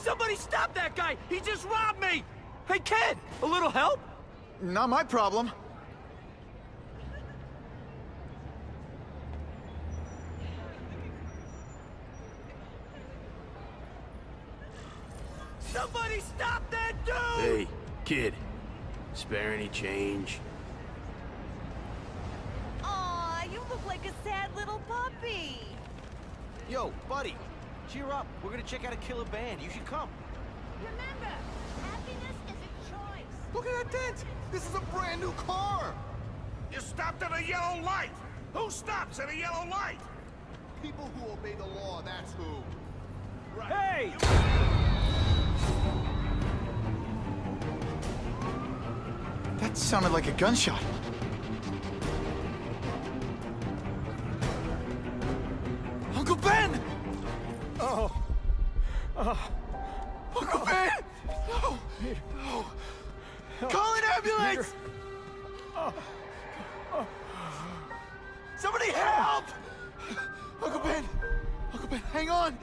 Somebody stop that guy! He just robbed me! Hey, kid! A little help? Not my problem. Somebody stop that dude! Hey, kid. Spare any change? Aw, you look like a sad little puppy. Yo, buddy, cheer up. We're gonna check out a killer band. You should come. Remember, happiness is a choice. Look at that dent! This is a brand new car! You stopped at a yellow light! Who stops at a yellow light? People who obey the law, that's who. Right. Hey! That sounded like a gunshot. Uncle Ben! Oh. Uncle Ben! No! No! Call an ambulance! Somebody help! Uncle Ben! Uncle Ben, hang on!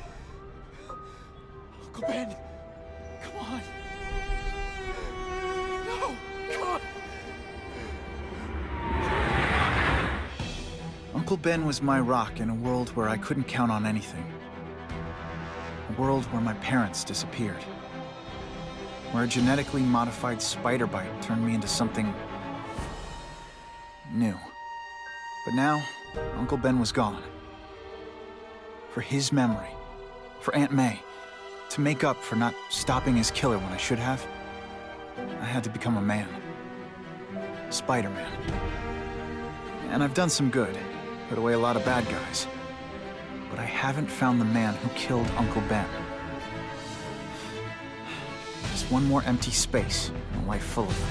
Uncle Ben! Come on! No! Come on! Uncle Ben was my rock in a world where I couldn't count on anything. A world where my parents disappeared. Where a genetically modified spider bite turned me into something new. But now, Uncle Ben was gone. For his memory, for Aunt May, to make up for not stopping his killer when I should have, I had to become a man. Spider-Man. And I've done some good, put away a lot of bad guys. But I haven't found the man who killed Uncle Ben. Just one more empty space in a life full of them.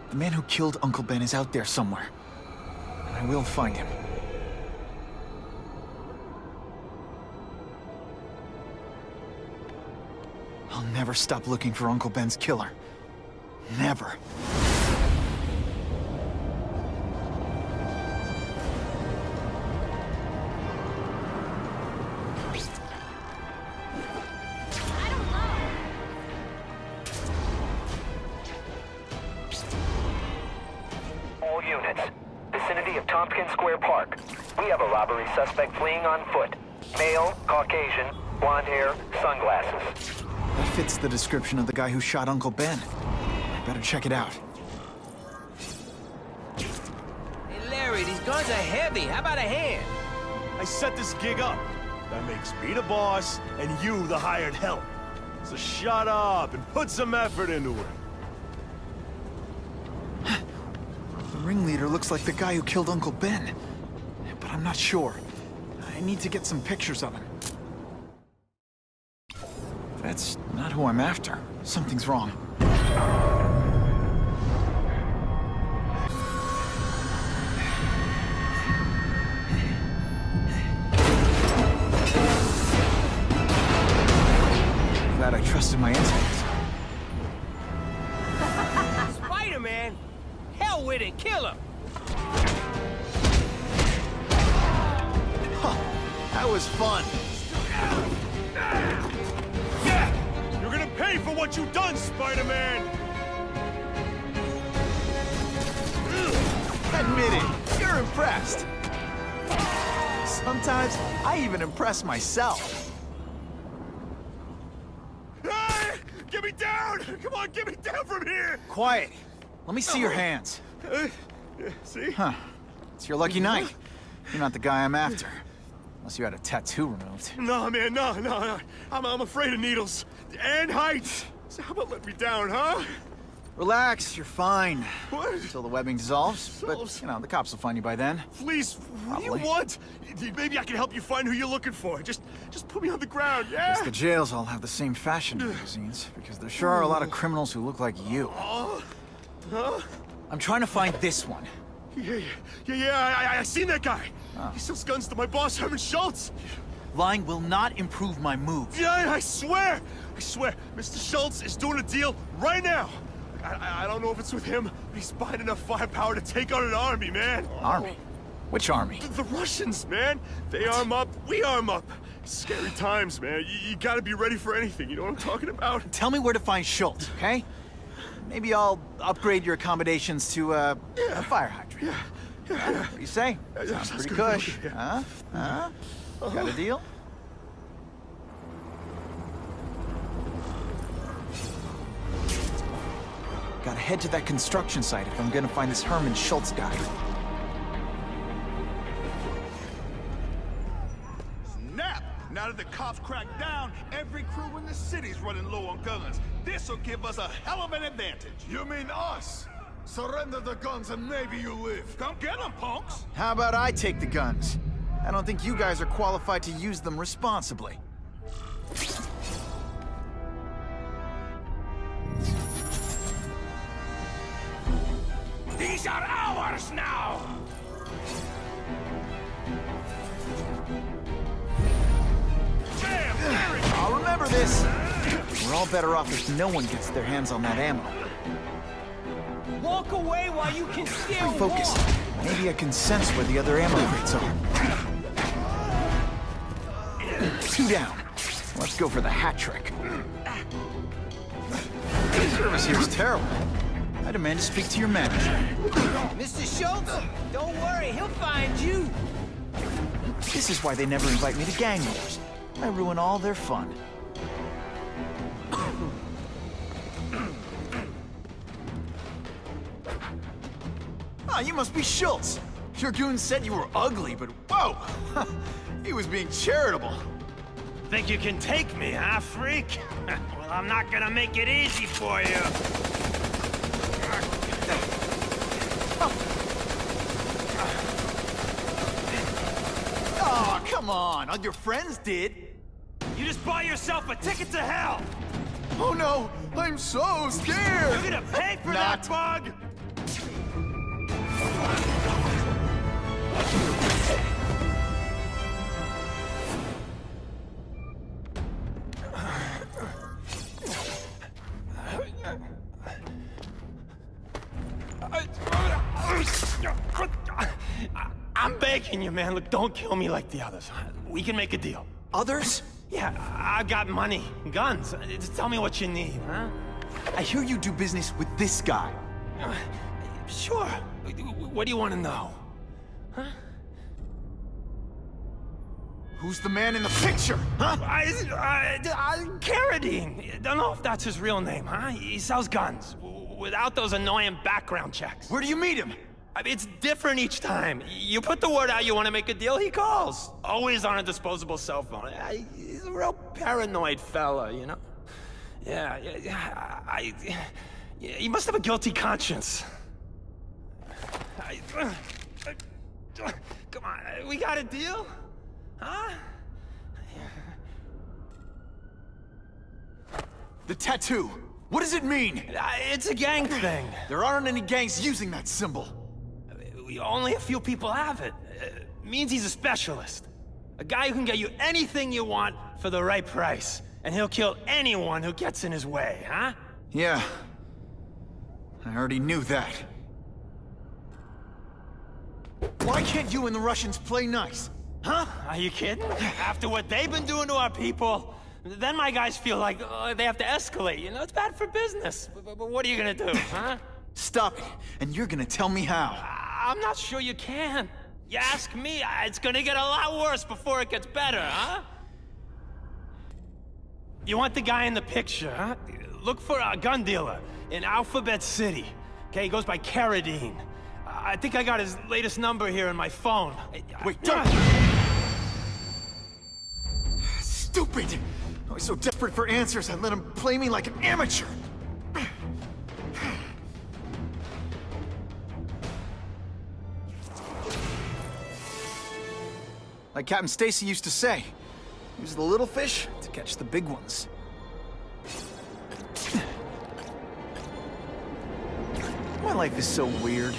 The man who killed Uncle Ben is out there somewhere. And I will find him. I'll never stop looking for Uncle Ben's killer. Never. I don't know. All units. Vicinity of Tompkins Square Park. We have a robbery suspect fleeing on foot. Male, Caucasian, blonde hair, sunglasses. That fits the description of the guy who shot Uncle Ben. I better check it out. Hey, Larry, these guns are heavy. How about a hand? I set this gig up. That makes me the boss, and you the hired help. So shut up and put some effort into it. The ringleader looks like the guy who killed Uncle Ben. But I'm not sure. I need to get some pictures of him. That's not who I'm after. Something's wrong. Glad I trusted my instincts. Spider-Man? Hell with it, kill him! Huh, that was fun. You're gonna pay for what you've done, Spider-Man! Admit it, you're impressed. Sometimes I even impress myself. Hey! Get me down! Come on, get me down from here! Quiet. Let me see your hands. See? Huh. It's your lucky night. You're not the guy I'm after. Unless you had a tattoo removed. No, man, no. I'm afraid of needles. And heights. So how about let me down, huh? Relax, you're fine. What? Until the webbing dissolves. But, you know, the cops will find you by then. Please, what do you Probably. want? Maybe I can help you find who you're looking for. Just put me on the ground, yeah? Guess the jails all have the same fashion magazines, because there sure are a lot of criminals who look like you. Huh? I'm trying to find this one. Yeah, I seen that guy. Oh. He sells guns to my boss, Herman Schultz. Lying will not improve my moves. Yeah, I swear! I swear, Mr. Schultz is doing a deal right now. I don't know if it's with him, but he's buying enough firepower to take on an army, man. Army? Which army? The Russians, man. They arm up, we arm up. Scary times, man. You gotta be ready for anything, you know what I'm talking about? Tell me where to find Schultz, okay? Maybe I'll upgrade your accommodations to, a fire hydrant. Yeah. What do you say? Sounds pretty good, cush. okay, Huh? Got a deal? Gotta head to that construction site if I'm gonna find this Herman Schultz guy. Snap! Now that the cops cracked down, every crew in the city's running low on guns. This'll give us a hell of an advantage. You mean us? Surrender the guns and maybe you live. Come get them, punks! How about I take the guns? I don't think you guys are qualified to use them responsibly. These are ours now! Damn, Gary! I'll remember this. We're all better off if no one gets their hands on that ammo. Walk away while you can still Stay focused. walk. Maybe I can sense where the other ammo crates are. 2 down. Let's go for the hat trick. Service here is terrible. I demand to speak to your manager. Mr. Schultz, don't worry, he'll find you. This is why they never invite me to gang wars. I ruin all their fun. Ah, you must be Schultz. Your goon said you were ugly, but whoa! He was being charitable. Think you can take me, huh, freak? Well, I'm not gonna make it easy for you. Oh, come on. All your friends did. You just bought yourself a ticket to hell. Oh no! I'm so scared! You're gonna pay for that, bug. I'm begging you, man. Look, don't kill me like the others. We can make a deal. Others? Yeah, I've got money, guns. Just tell me what you need, huh? I hear you do business with this guy. Sure. What do you want to know? Who's the man in the picture, huh? Carradine. Don't know if that's his real name, huh? He sells guns without those annoying background checks. Where do you meet him? I mean, it's different each time. You put the word out you want to make a deal, he calls. Always on a disposable cell phone. He's a real paranoid fella, you know? Yeah, he must have a guilty conscience. Come on, we got a deal? Huh? The tattoo. What does it mean? It's a gang thing. There aren't any gangs using that symbol. Only a few people have it. Means he's a specialist. A guy who can get you anything you want for the right price. And he'll kill anyone who gets in his way, huh? Yeah. I already knew that. Why can't you and the Russians play nice? Huh? Are you kidding? After what they've been doing to our people, then my guys feel like they have to escalate. You know, it's bad for business. But what are you gonna do, huh? Stop it, and you're gonna tell me how. I'm not sure you can. You ask me, it's gonna get a lot worse before it gets better, huh? You want the guy in the picture, huh? Look for a gun dealer in Alphabet City. Okay, he goes by Carradine. I think I got his latest number here in my phone. Wait, don't! Stupid! I was so desperate for answers, I let him play me like an amateur. Like Captain Stacy used to say, use the little fish to catch the big ones. My life is so weird.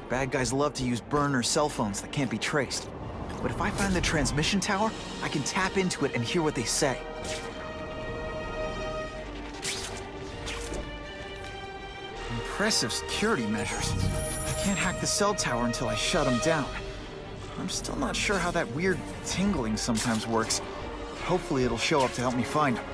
Bad guys love to use burner cell phones that can't be traced. But if I find the transmission tower, I can tap into it and hear what they say. Impressive security measures. I can't hack the cell tower until I shut them down. I'm still not sure how that weird tingling sometimes works. Hopefully it'll show up to help me find them.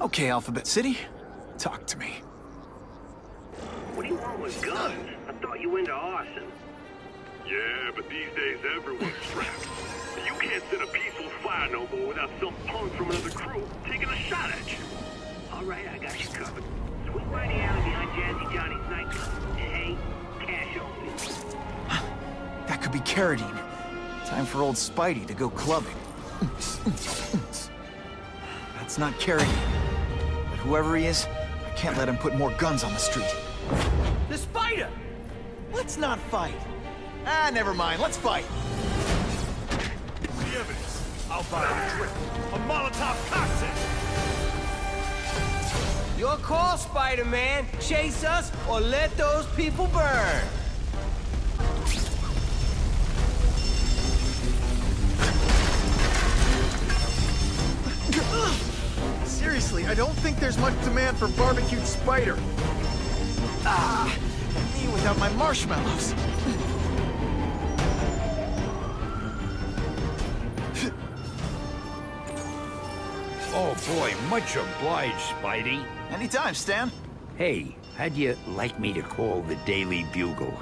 Okay, Alphabet City, talk to me. What do you want with guns? I thought you were into arson. Yeah, but these days everyone's strapped. You can't set a peaceful fire no more without some punk from another crew taking a shot at you. All right, I got you covered. Swing by the alley behind Jazzy Johnny's nightclub. Hey, cash only. That could be Carradine. Time for old Spidey to go clubbing. That's not Carradine. But whoever he is, I can't let him put more guns on the street. The spider! Let's not fight. Ah, never mind. Let's fight. The evidence. I'll buy a drink. A Molotov cocktail. Your call, Spider-Man. Chase us or let those people burn. Seriously, I don't think there's much demand for barbecued spider. Ah, me without my marshmallows. Oh boy, much obliged, Spidey. Anytime, Stan. Hey, how'd you like me to call the Daily Bugle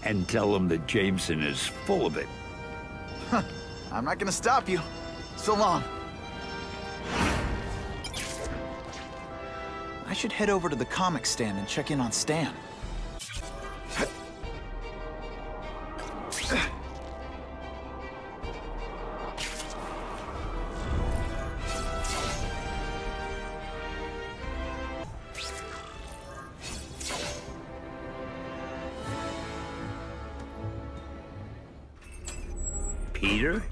and tell them that Jameson is full of it? I'm not gonna stop you. So long. I should head over to the comic stand and check in on Stan. Peter?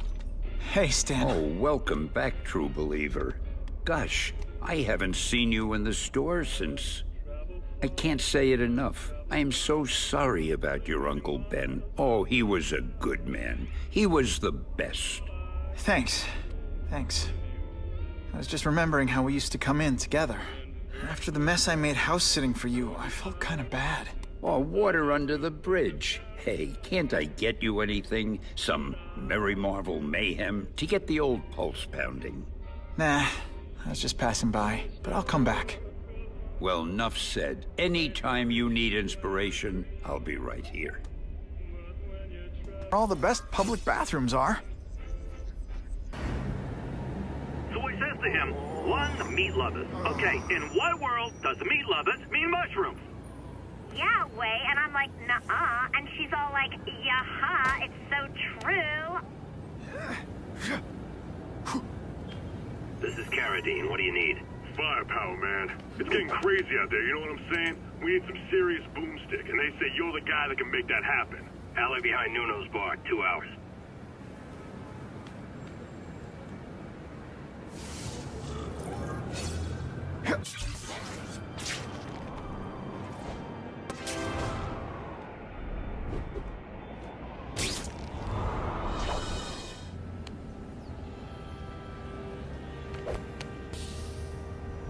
Hey, Stan. Oh, welcome back, true believer. Gosh, I haven't seen you in the store since... I can't say it enough. I am so sorry about your Uncle Ben. Oh, he was a good man. He was the best. Thanks. Thanks. I was just remembering how we used to come in together. After the mess I made house-sitting for you, I felt kind of bad. Oh, water under the bridge. Hey, can't I get you anything? Some Merry Marvel mayhem to get the old pulse pounding? Nah, I was just passing by, but I'll come back. Well, enough said. Anytime you need inspiration, I'll be right here. All the best public bathrooms are. So he says to him, one, meat lovers. Okay, in what world does meat lovers mean mushrooms? Yeah, way, and I'm like, nuh-uh, and she's all like, yeah-ha, it's so true. This is Carradine. What do you need? Firepower, man. It's getting crazy out there, you know what I'm saying? We need some serious boomstick, and they say you're the guy that can make that happen. Alley behind Nuno's bar, 2 hours.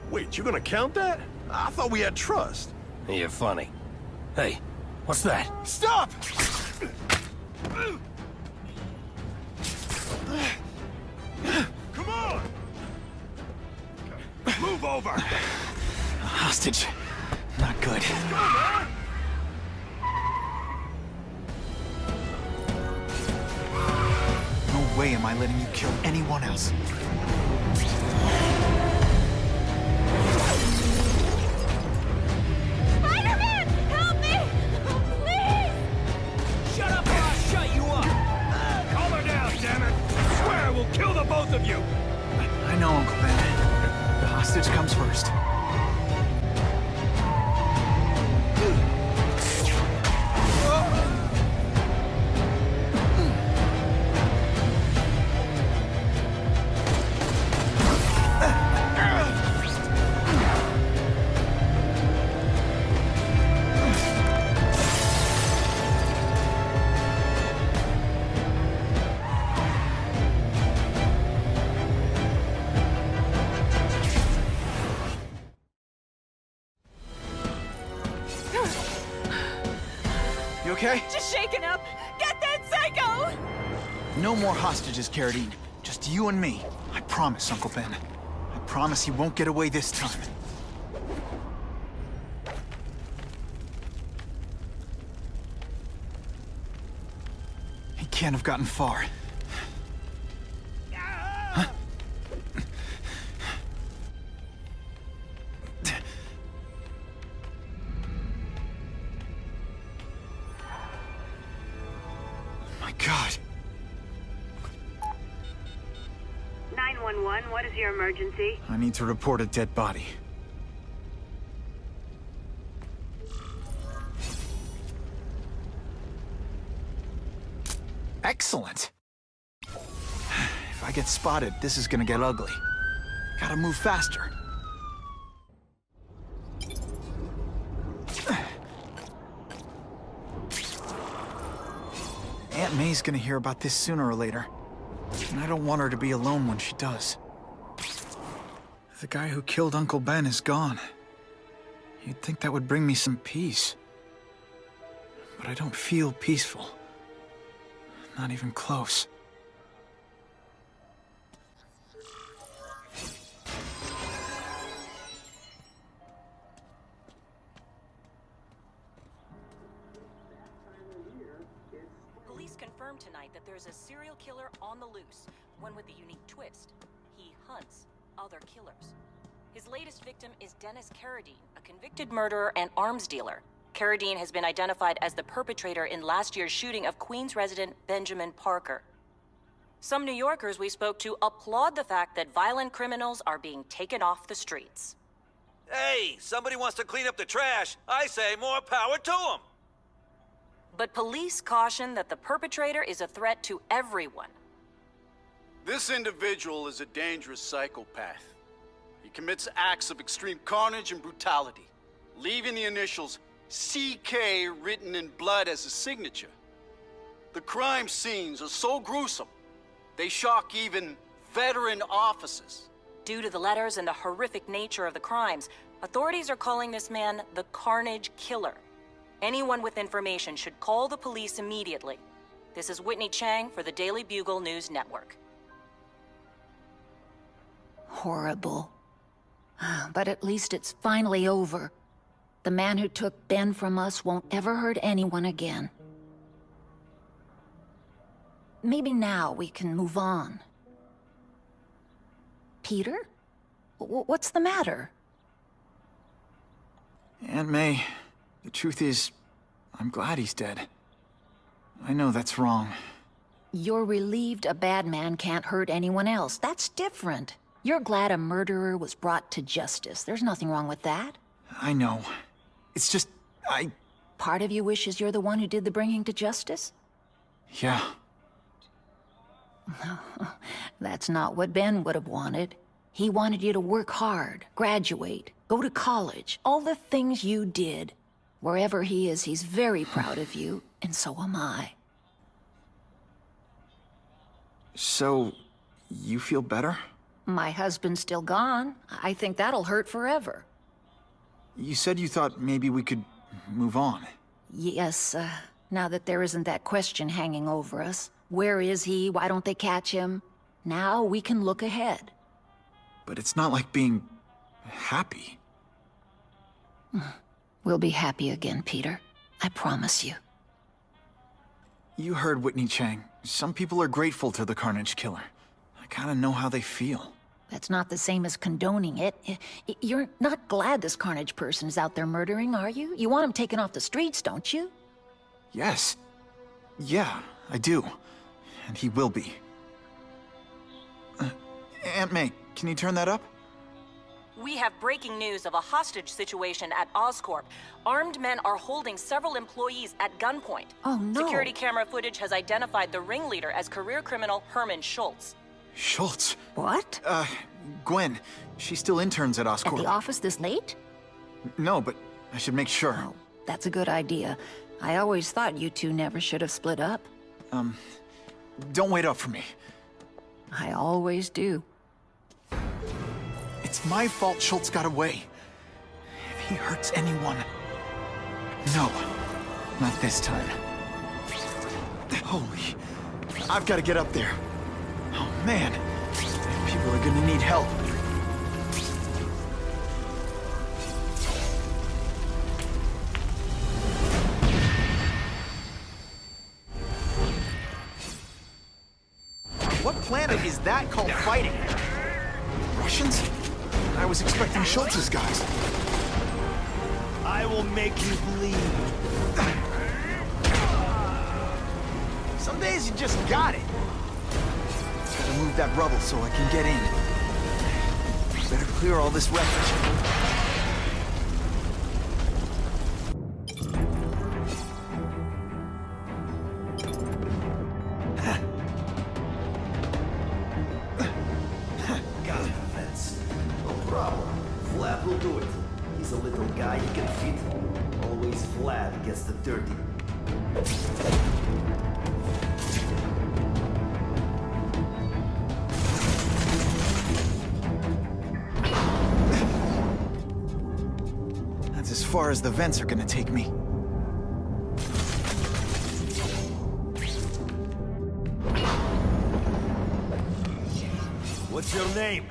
Wait, you gonna count that? I thought we had trust. You're funny. Hey, what's that? Stop! Come on! Move over! Hostage. Not good. No way am I letting you kill anyone else. Spider-Man, help me! Please! Shut up or I'll shut you up! Calm her down, damn it! I swear I will kill the both of you! I know, Uncle Ben. The hostage comes first. okay? Just shaken up. Get that psycho! No more hostages, Carradine. Just you and me. I promise, Uncle Ben. I promise he won't get away this time. He can't have gotten far. Huh? My God. 911, what is your emergency? I need to report a dead body. Excellent. If I get spotted, this is gonna get ugly. Gotta move faster. Aunt May's gonna hear about this sooner or later. And I don't want her to be alone when she does. The guy who killed Uncle Ben is gone. You'd think that would bring me some peace. But I don't feel peaceful. Not even close. Police confirmed tonight that there's a serial killer on the loose, one with a unique twist. He hunts other killers. His latest victim is Dennis Carradine, a convicted murderer and arms dealer. Carradine has been identified as the perpetrator in last year's shooting of Queens resident Benjamin Parker. Some New Yorkers we spoke to applaud the fact that violent criminals are being taken off the streets. Hey, somebody wants to clean up the trash. I say more power to them. But police caution that the perpetrator is a threat to everyone. This individual is a dangerous psychopath. He commits acts of extreme carnage and brutality, leaving the initials CK written in blood as a signature. The crime scenes are so gruesome, they shock even veteran officers. Due to the letters and the horrific nature of the crimes, authorities are calling this man the Carnage Killer. Anyone with information should call the police immediately. This is Whitney Chang for the Daily Bugle News Network. Horrible. But at least it's finally over. The man who took Ben from us won't ever hurt anyone again. Maybe now we can move on. Peter? What's the matter? Aunt May, the truth is, I'm glad he's dead. I know that's wrong. You're relieved a bad man can't hurt anyone else. That's different. You're glad a murderer was brought to justice. There's nothing wrong with that. I know. It's just, Part of you wishes you're the one who did the bringing to justice? Yeah. That's not what Ben would have wanted. He wanted you to work hard, graduate, go to college, all the things you did. Wherever he is, he's very proud of you, and so am I. So, you feel better? My husband's still gone. I think that'll hurt forever. You said you thought maybe we could move on. Yes, now that there isn't that question hanging over us. Where is he? Why don't they catch him? Now we can look ahead. But it's not like being happy. We'll be happy again, Peter. I promise you. You heard Whitney Chang. Some people are grateful to the Carnage Killer. I kinda know how they feel. That's not the same as condoning it. You're not glad this Carnage person is out there murdering, are you? You want him taken off the streets, don't you? Yes. Yeah, I do. And he will be. Aunt May, can you turn that up? We have breaking news of a hostage situation at Oscorp. Armed men are holding several employees at gunpoint. Oh, no. Security camera footage has identified the ringleader as career criminal Herman Schultz. Schultz? What? Gwen. She still interns at Oscorp. At the office this late? No, but I should make sure. Oh, that's a good idea. I always thought you two never should have split up. Don't wait up for me. I always do. It's my fault Schultz got away. If he hurts anyone... No, not this time. Holy... I've got to get up there. Oh, man. People are gonna need help. What planet is that called fighting? Russians? I was expecting Schultz's guys. I will make you bleed. Some days you just got it. Gotta move that rubble so I can get in. Better clear all this wreckage. Got the fence. No problem. Vlad will do it. He's a little guy he can fit. Always Vlad gets the dirty. That's as far as the vents are gonna take me. What's your name?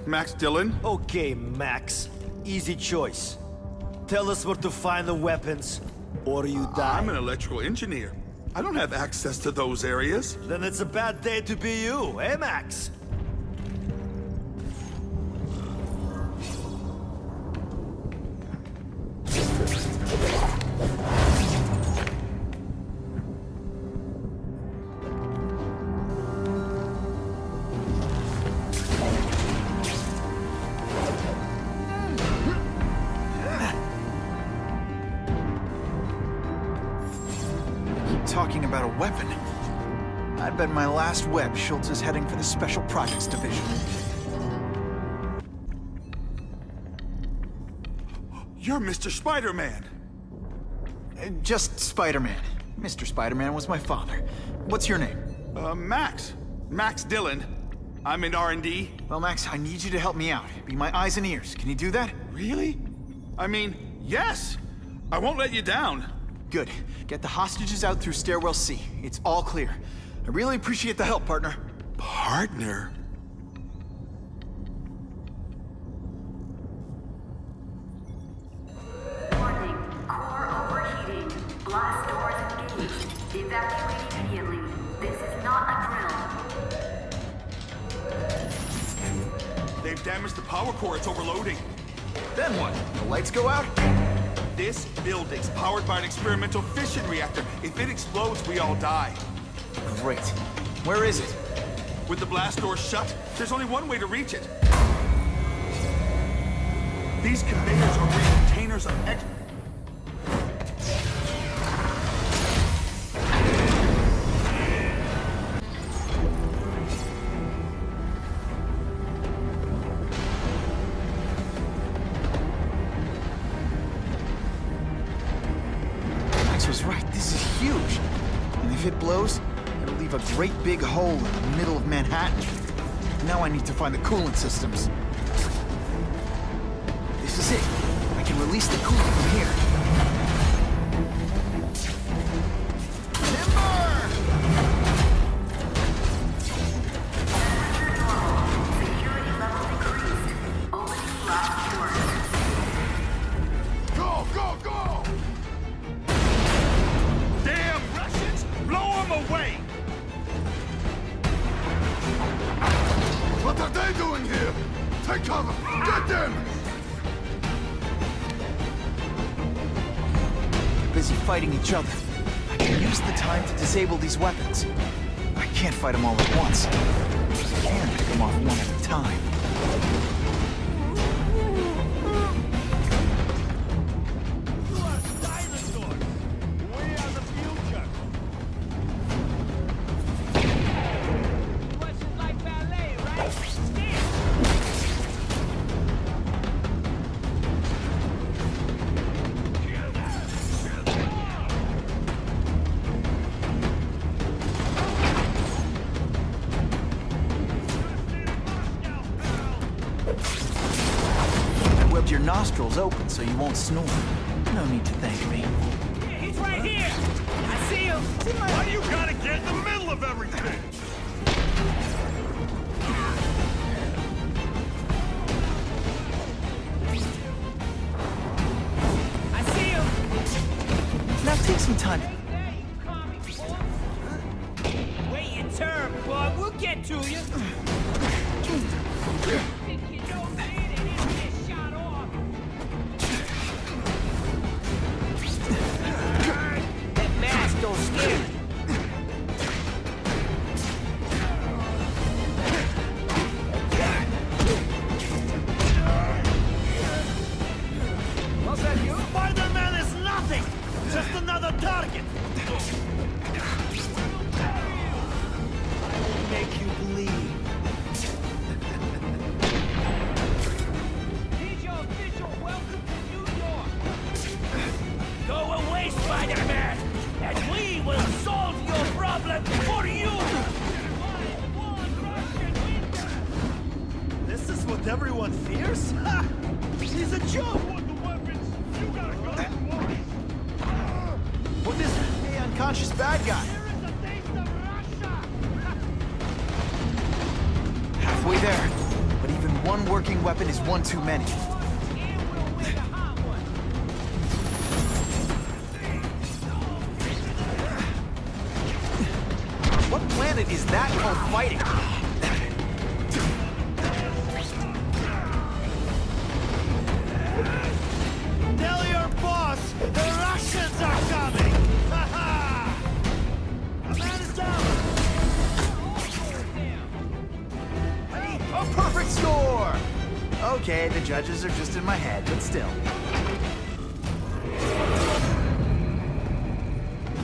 Max Dillon? Okay, Max. Easy choice. Tell us where to find the weapons, or you die. I'm an electrical engineer. I don't have access to those areas. Then it's a bad day to be you, eh, Max? Talking about a weapon. I bet my last web Schultz is heading for the Special Projects Division. You're Mr. Spider-Man. Just Spider-Man. Mr. Spider-Man was my father. What's your name? Max. Max Dillon. I'm in R&D. Well, Max, I need you to help me out. Be my eyes and ears. Can you do that? Really? I mean, yes. I won't let you down. Good. Get the hostages out through Stairwell C. It's all clear. I really appreciate the help, partner. Partner? Warning. Core overheating. Blast doors engaged. Evacuate immediately. This is not a drill. They've damaged the power core. It's overloading. Then what? The lights go out? This building's powered by an experimental fission reactor. If it explodes, we all die. Great. Where is it? With the blast door shut, there's only one way to reach it. These conveyors are real containers of Was right. This is huge. And if it blows, it'll leave a great big hole in the middle of Manhattan. Now I need to find the coolant systems. This is it. I can release the coolant from here. What are they doing here? Take cover! Get them! They're busy fighting each other. I can use the time to disable these weapons. I can't fight them all at once. I can pick them off one at a time. Your nostrils open so you won't snore. No need to thank me. He's right here! here! I see him! Why do you gotta get in the middle of everything? I see him! Now take some time. Wait your turn, boy. We'll get to you. That mask don't scare me. Was that you? Spider-Man is nothing! Just another target! Make you bleed. Here's your official welcome to New York. Go away, Spider-Man, and we will solve your problem for you. This is what everyone fears? Ha! He's a joke! What is the unconscious bad guy? Halfway there. But even one working weapon is one too many. What planet is that called fighting? Tell your boss the Russians are coming! Ha ha! A man is down! A perfect score! Okay, the judges are just in my head, but still.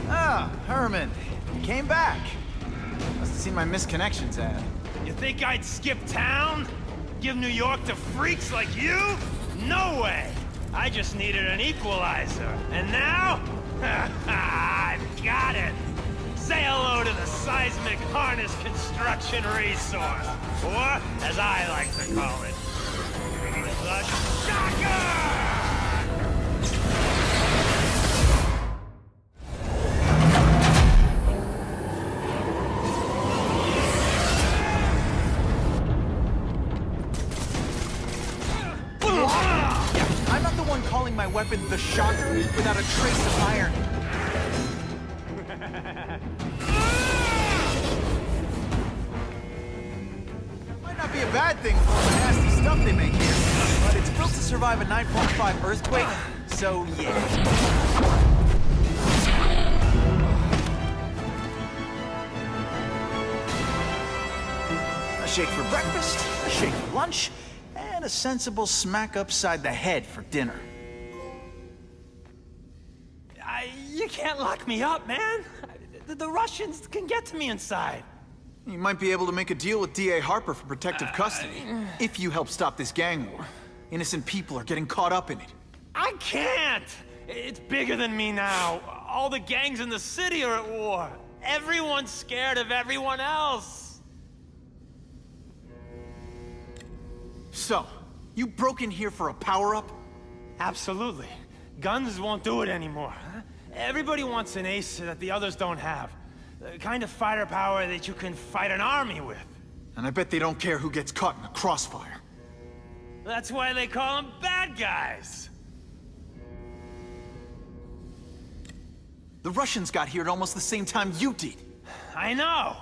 Ah, Herman. You came back. Must have seen my misconnections ad. You think I'd skip town? Give New York to freaks like you? No way! I just needed an equalizer. And now? I've got it! Say hello to the seismic harness construction resource. Or, as I like to call it, the shocker! I'm not the one calling my weapon the Shocker without a trace of iron. Might not be a bad thing for all the nasty stuff they make here, but it's built to survive a 9.5 earthquake, so yeah. A shake for breakfast, a shake for lunch, and a sensible smack upside the head for dinner. You can't lock me up, man. The Russians can get to me inside. You might be able to make a deal with D.A. Harper for protective custody, if you help stop this gang war. Innocent people are getting caught up in it. I can't! It's bigger than me now. All the gangs in the city are at war. Everyone's scared of everyone else. So, you broke in here for a power-up? Absolutely. Guns won't do it anymore. Everybody wants an ace that the others don't have. The kind of fighter power that you can fight an army with. And I bet they don't care who gets caught in the crossfire. That's why they call them bad guys. The Russians got here at almost the same time you did. I know.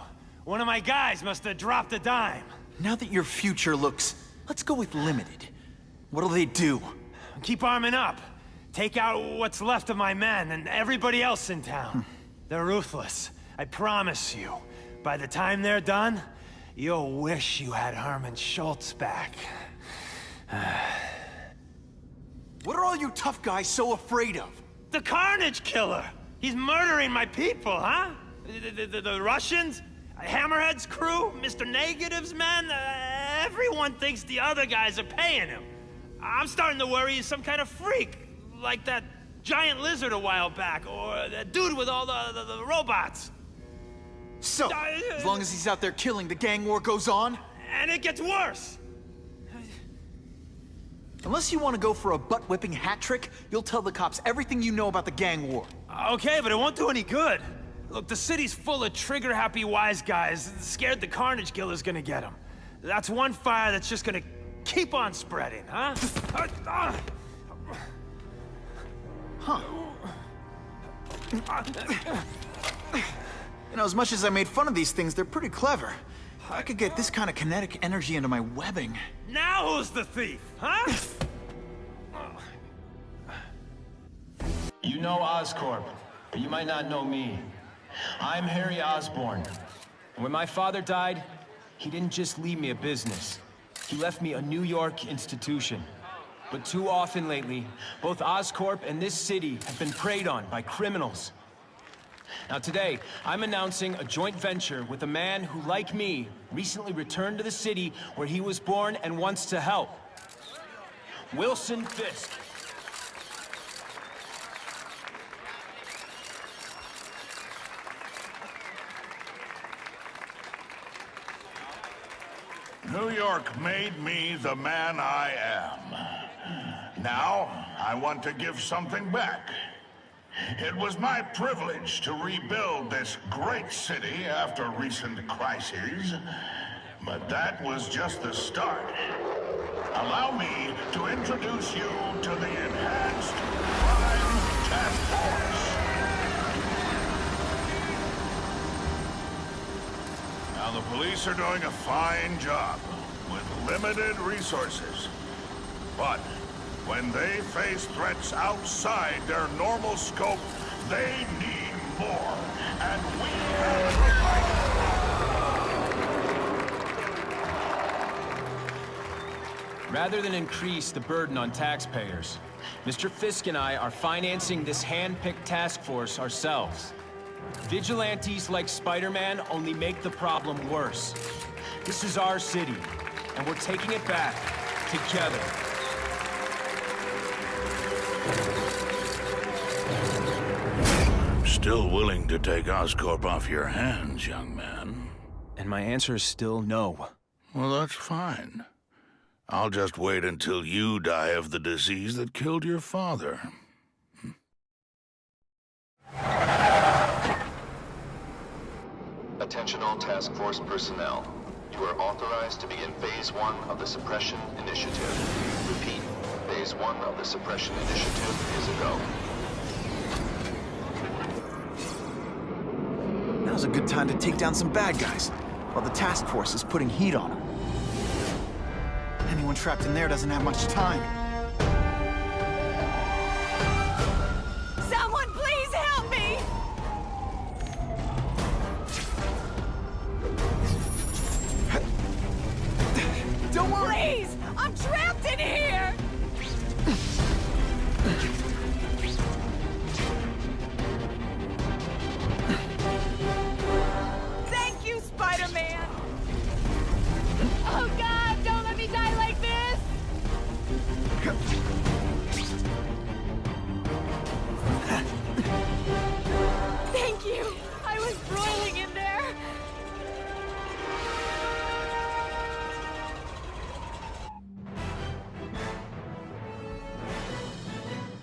One of my guys must have dropped a dime. Now that your future looks, let's go with limited. What'll they do? Keep arming up. Take out what's left of my men and everybody else in town. They're ruthless. I promise you. By the time they're done, you'll wish you had Herman Schultz back. What are all you tough guys so afraid of? The Carnage Killer! He's murdering my people, huh? The Russians? Hammerhead's crew? Mr. Negative's men? Everyone thinks the other guys are paying him. I'm starting to worry he's some kind of freak. Like that giant lizard a while back, or that dude with all the robots. So, as long as he's out there killing, the gang war goes on? And it gets worse! Unless you want to go for a butt-whipping hat trick, you'll tell the cops everything you know about the gang war. Okay, but it won't do any good. Look, the city's full of trigger-happy wise guys scared the Carnage Killer's gonna get them. That's one fire that's just gonna keep on spreading, huh? Huh. You know, as much as I made fun of these things, they're pretty clever. I could get this kind of kinetic energy into my webbing. Now who's the thief, huh? You know Oscorp, but you might not know me. I'm Harry Osborn. And when my father died, he didn't just leave me a business. He left me a New York institution. But too often lately, both Oscorp and this city have been preyed on by criminals. Now today, I'm announcing a joint venture with a man who, like me, recently returned to the city where he was born and wants to help. Wilson Fisk. New York made me the man I am. Now, I want to give something back. It was my privilege to rebuild this great city after recent crises, but that was just the start. Allow me to introduce you to the Enhanced Crime Task Force. Now, the police are doing a fine job with limited resources, but when they face threats outside their normal scope, they need more, and we have provided. Rather than increase the burden on taxpayers, Mr. Fisk and I are financing this hand-picked task force ourselves. Vigilantes like Spider-Man only make the problem worse. This is our city, and we're taking it back together. I'm still willing to take Oscorp off your hands, young man. And my answer is still no. Well, that's fine. I'll just wait until you die of the disease that killed your father. Attention all task force personnel. You are authorized to begin Phase 1 of the Suppression Initiative. Repeat, Phase 1 of the Suppression Initiative is a go. Now's a good time to take down some bad guys, while the task force is putting heat on them. Anyone trapped in there doesn't have much time. Someone please help me! Don't worry! Please! I'm trapped in here! Thank you, Spider-Man! Oh God, don't let me die like this! Thank you! I was broiling in there!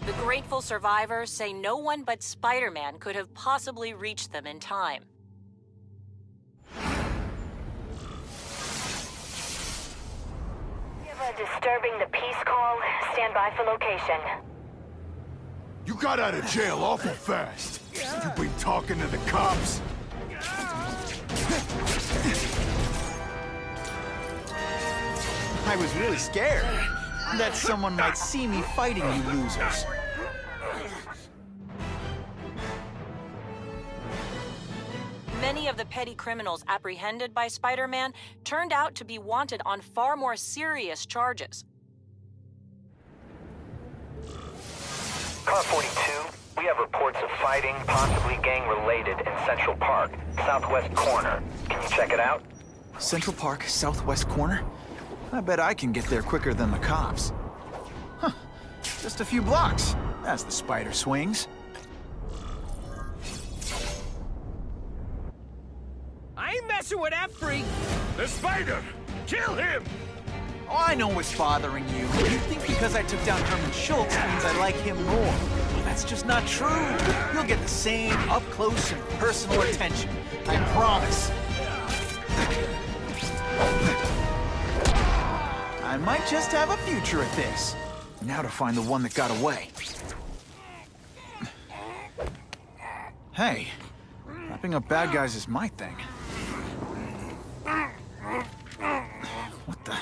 The grateful survivors say no one but Spider-Man could have possibly reached them in time. Disturbing the peace call. Stand by for location. You got out of jail awful fast. You've been talking to the cops. I was really scared that someone might see me fighting you losers. Many of the petty criminals apprehended by Spider-Man turned out to be wanted on far more serious charges. Car 42, we have reports of fighting, possibly gang-related, in Central Park, southwest corner. Can you check it out? Central Park, southwest corner? I bet I can get there quicker than the cops. Huh. Just a few blocks, as the spider swings. I ain't messing with that freak! The spider! Kill him! Oh, I know what's bothering you. You think because I took down Herman Schultz means I like him more. that's just not true. You'll get the same up-close and personal attention. I promise. I might just have a future at this. Now to find the one that got away. Hey, wrapping up bad guys is my thing. What the?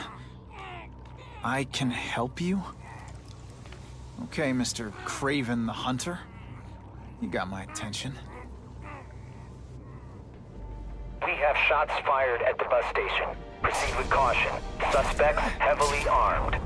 I can help you? Okay, Mr. Craven the Hunter. You got my attention. We have shots fired at the bus station. Proceed with caution. Suspects heavily armed.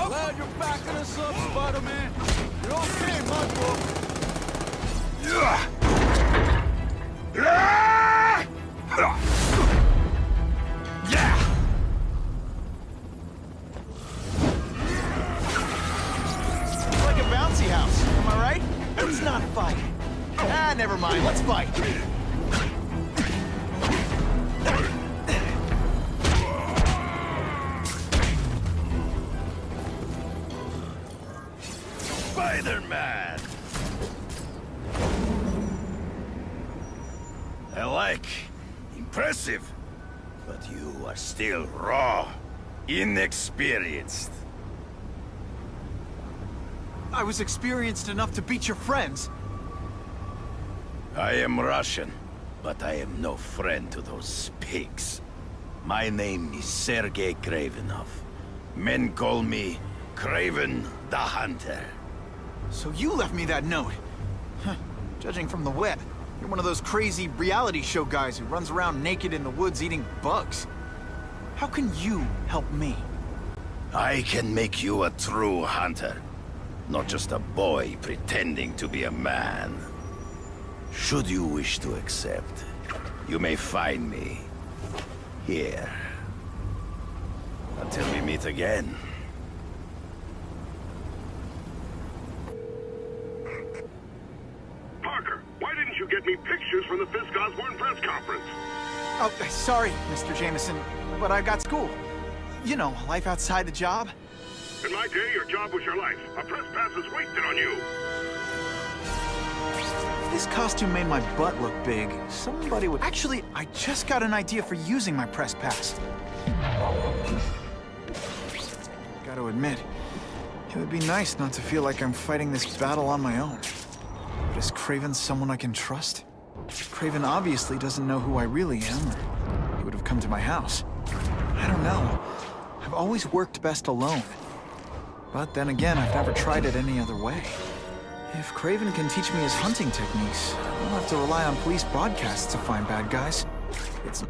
Glad you're backing us up, Spider-Man. You're okay, my book. It's like a bouncy house, am I right? Let's not fight. Ah, never mind, let's fight. Spider-Man! I like. Impressive. But you are still raw. Inexperienced. I was experienced enough to beat your friends. I am Russian, but I am no friend to those pigs. My name is Sergei Kravenov. Men call me Craven the Hunter. So you left me that note. Huh. Judging from the web, you're one of those crazy reality show guys who runs around naked in the woods eating bugs. How can you help me? I can make you a true hunter. Not just a boy pretending to be a man. Should you wish to accept, you may find me here. Until we meet again. Parker, why didn't you get me pictures from the Fisk Osborne press conference? Oh, sorry, Mr. Jameson, but I've got school. You know, life outside the job. In my day, your job was your life. A press pass is wasted on you. If this costume made my butt look big, somebody would... Actually, I just got an idea for using my press pass. Gotta admit, it would be nice not to feel like I'm fighting this battle on my own. But is Craven someone I can trust? Craven obviously doesn't know who I really am, or he would have come to my house. I don't know. I've always worked best alone. But then again, I've never tried it any other way. If Craven can teach me his hunting techniques, I won't have to rely on police broadcasts to find bad guys. It's...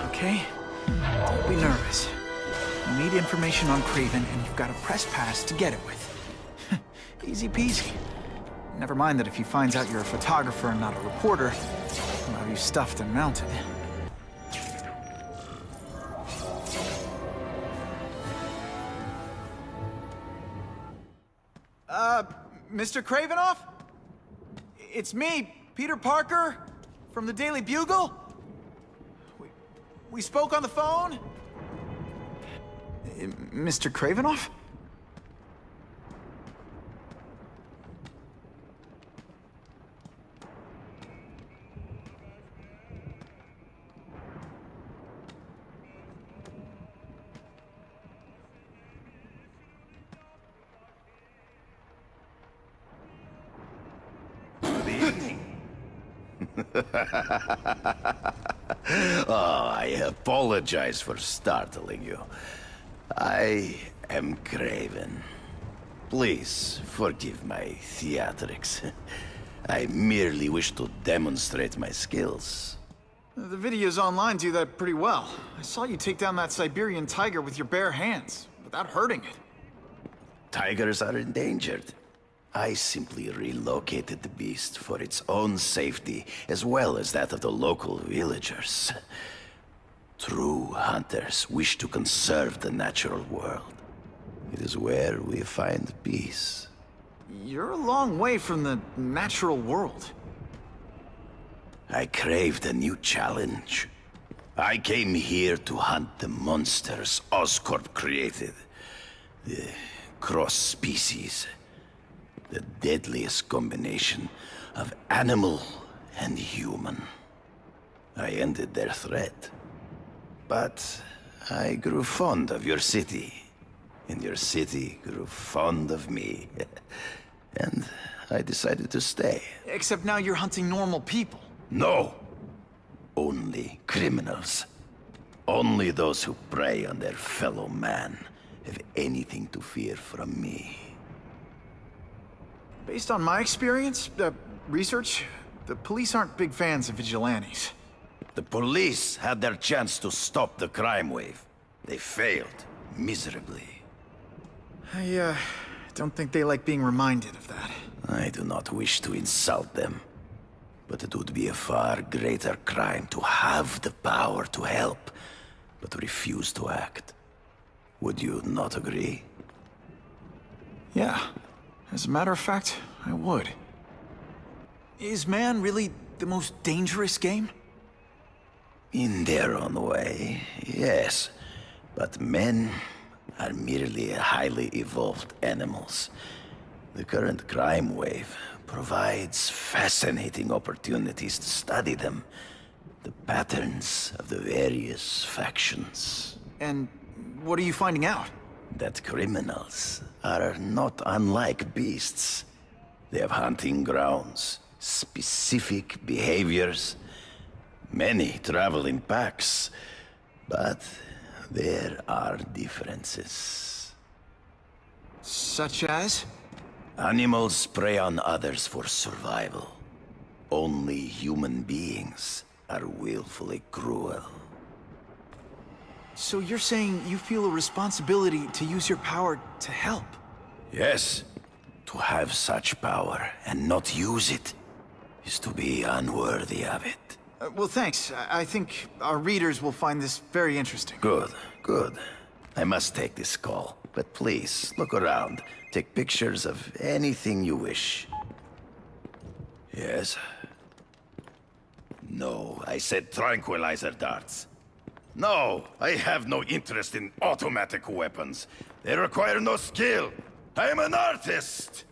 Okay? Don't be nervous. You need information on Craven, and you've got a press pass to get it with. Easy peasy. Never mind that if he finds out you're a photographer and not a reporter, he'll have you stuffed and mounted. Mr. Cravenoff? It's me, Peter Parker, from the Daily Bugle. We spoke on the phone? Mr. Cravenoff? Oh, I apologize for startling you. I am Craven. Please forgive my theatrics. I merely wish to demonstrate my skills. The videos online do that pretty well. I saw you take down that Siberian tiger with your bare hands. without hurting it. Tigers are endangered. I simply relocated the beast for its own safety, as well as that of the local villagers. True hunters wish to conserve the natural world. It is where we find peace. You're a long way from the natural world. I craved a new challenge. I came here to hunt the monsters Oscorp created. The cross-species. The deadliest combination of animal and human. I ended their threat. But I grew fond of your city. And your city grew fond of me. And I decided to stay. Except now you're hunting normal people. No. Only criminals. Only those who prey on their fellow man have anything to fear from me. Based on my experience, research, the police aren't big fans of vigilantes. The police had their chance to stop the crime wave. They failed, miserably. I don't think they like being reminded of that. I do not wish to insult them. But it would be a far greater crime to have the power to help, but refuse to act. Would you not agree? Yeah. As a matter of fact, I would. Is man really the most dangerous game? In their own way, yes. But men are merely highly evolved animals. The current crime wave provides fascinating opportunities to study them. The patterns of the various factions. And what are you finding out? That criminals are not unlike beasts. They have hunting grounds, specific behaviors. Many travel in packs, but there are differences. Such as? Animals prey on others for survival. Only human beings are willfully cruel. So you're saying you feel a responsibility to use your power to help? Yes. To have such power and not use it is to be unworthy of it. Well, thanks. I think our readers will find this very interesting. Good, good. I must take this call, but please, look around. Take pictures of anything you wish. Yes? No, I said tranquilizer darts. No, I have no interest in automatic weapons. They require no skill. I am an artist!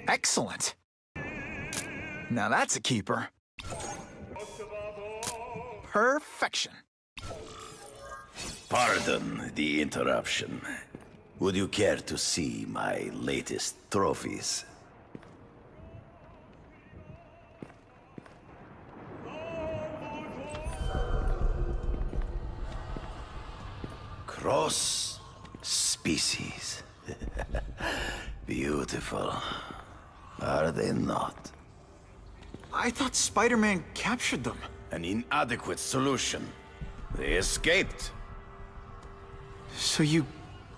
Excellent. Now that's a keeper. Perfection. Pardon the interruption. Would you care to see my latest trophies? Cross species. Beautiful. Are they not? I thought Spider-Man captured them. An inadequate solution. They escaped. So you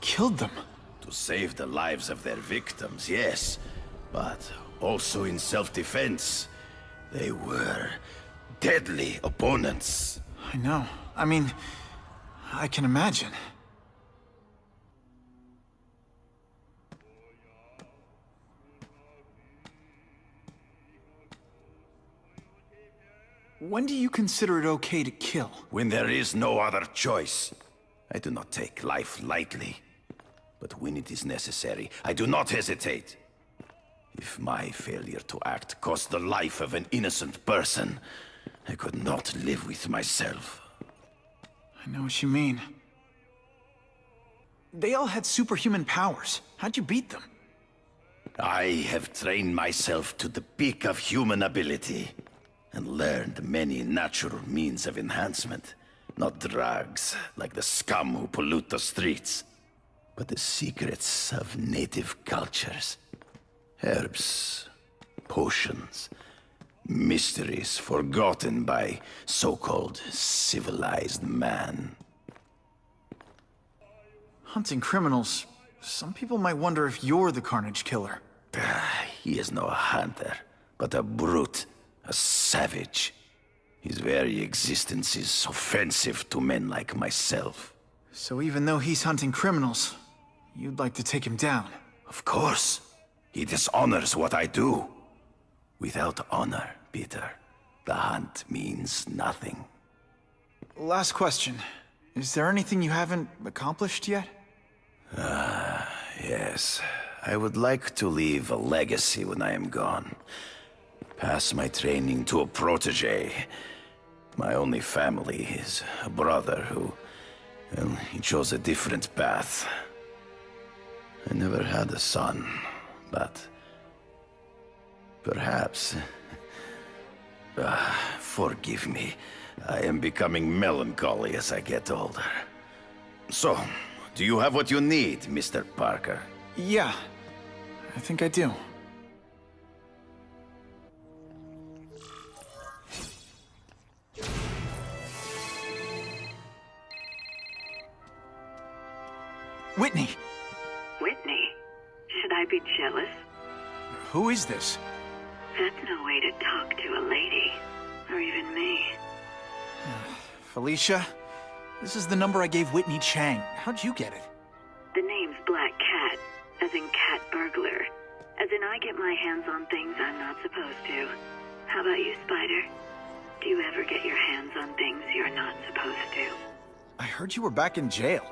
killed them? To save the lives of their victims, yes. But also in self-defense. They were deadly opponents. I know. I mean, I can imagine. When do you consider it okay to kill? When there is no other choice. I do not take life lightly. But when it is necessary, I do not hesitate. If my failure to act cost the life of an innocent person, I could not live with myself. I know what you mean. They all had superhuman powers. How'd you beat them? I have trained myself to the peak of human ability, and learned many natural means of enhancement. Not drugs, like the scum who pollute the streets, but the secrets of native cultures. Herbs, potions, Mysteries forgotten by so-called civilized man. Hunting criminals. Some people might wonder if you're the Carnage Killer. He is no hunter, but a brute, a savage. His very existence is offensive to men like myself. So even though he's hunting criminals, you'd like to take him down? Of course. He dishonors what I do. Without honor, Peter, the hunt means nothing. Last question. Is there anything you haven't accomplished yet? Yes. I would like to leave a legacy when I am gone. Pass my training to a protege. My only family is a brother who... well, he chose a different path. I never had a son, but... perhaps... forgive me. I am becoming melancholy as I get older. So, do you have what you need, Mr. Parker? Yeah, I think I do. Whitney! Whitney? Should I be jealous? Who is this? That's no way to talk to a lady. Or even me. Felicia? This is the number I gave Whitney Chang. How'd you get it? The name's Black Cat, as in cat burglar. As in I get my hands on things I'm not supposed to. How about you, Spider? Do you ever get your hands on things you're not supposed to? I heard you were back in jail.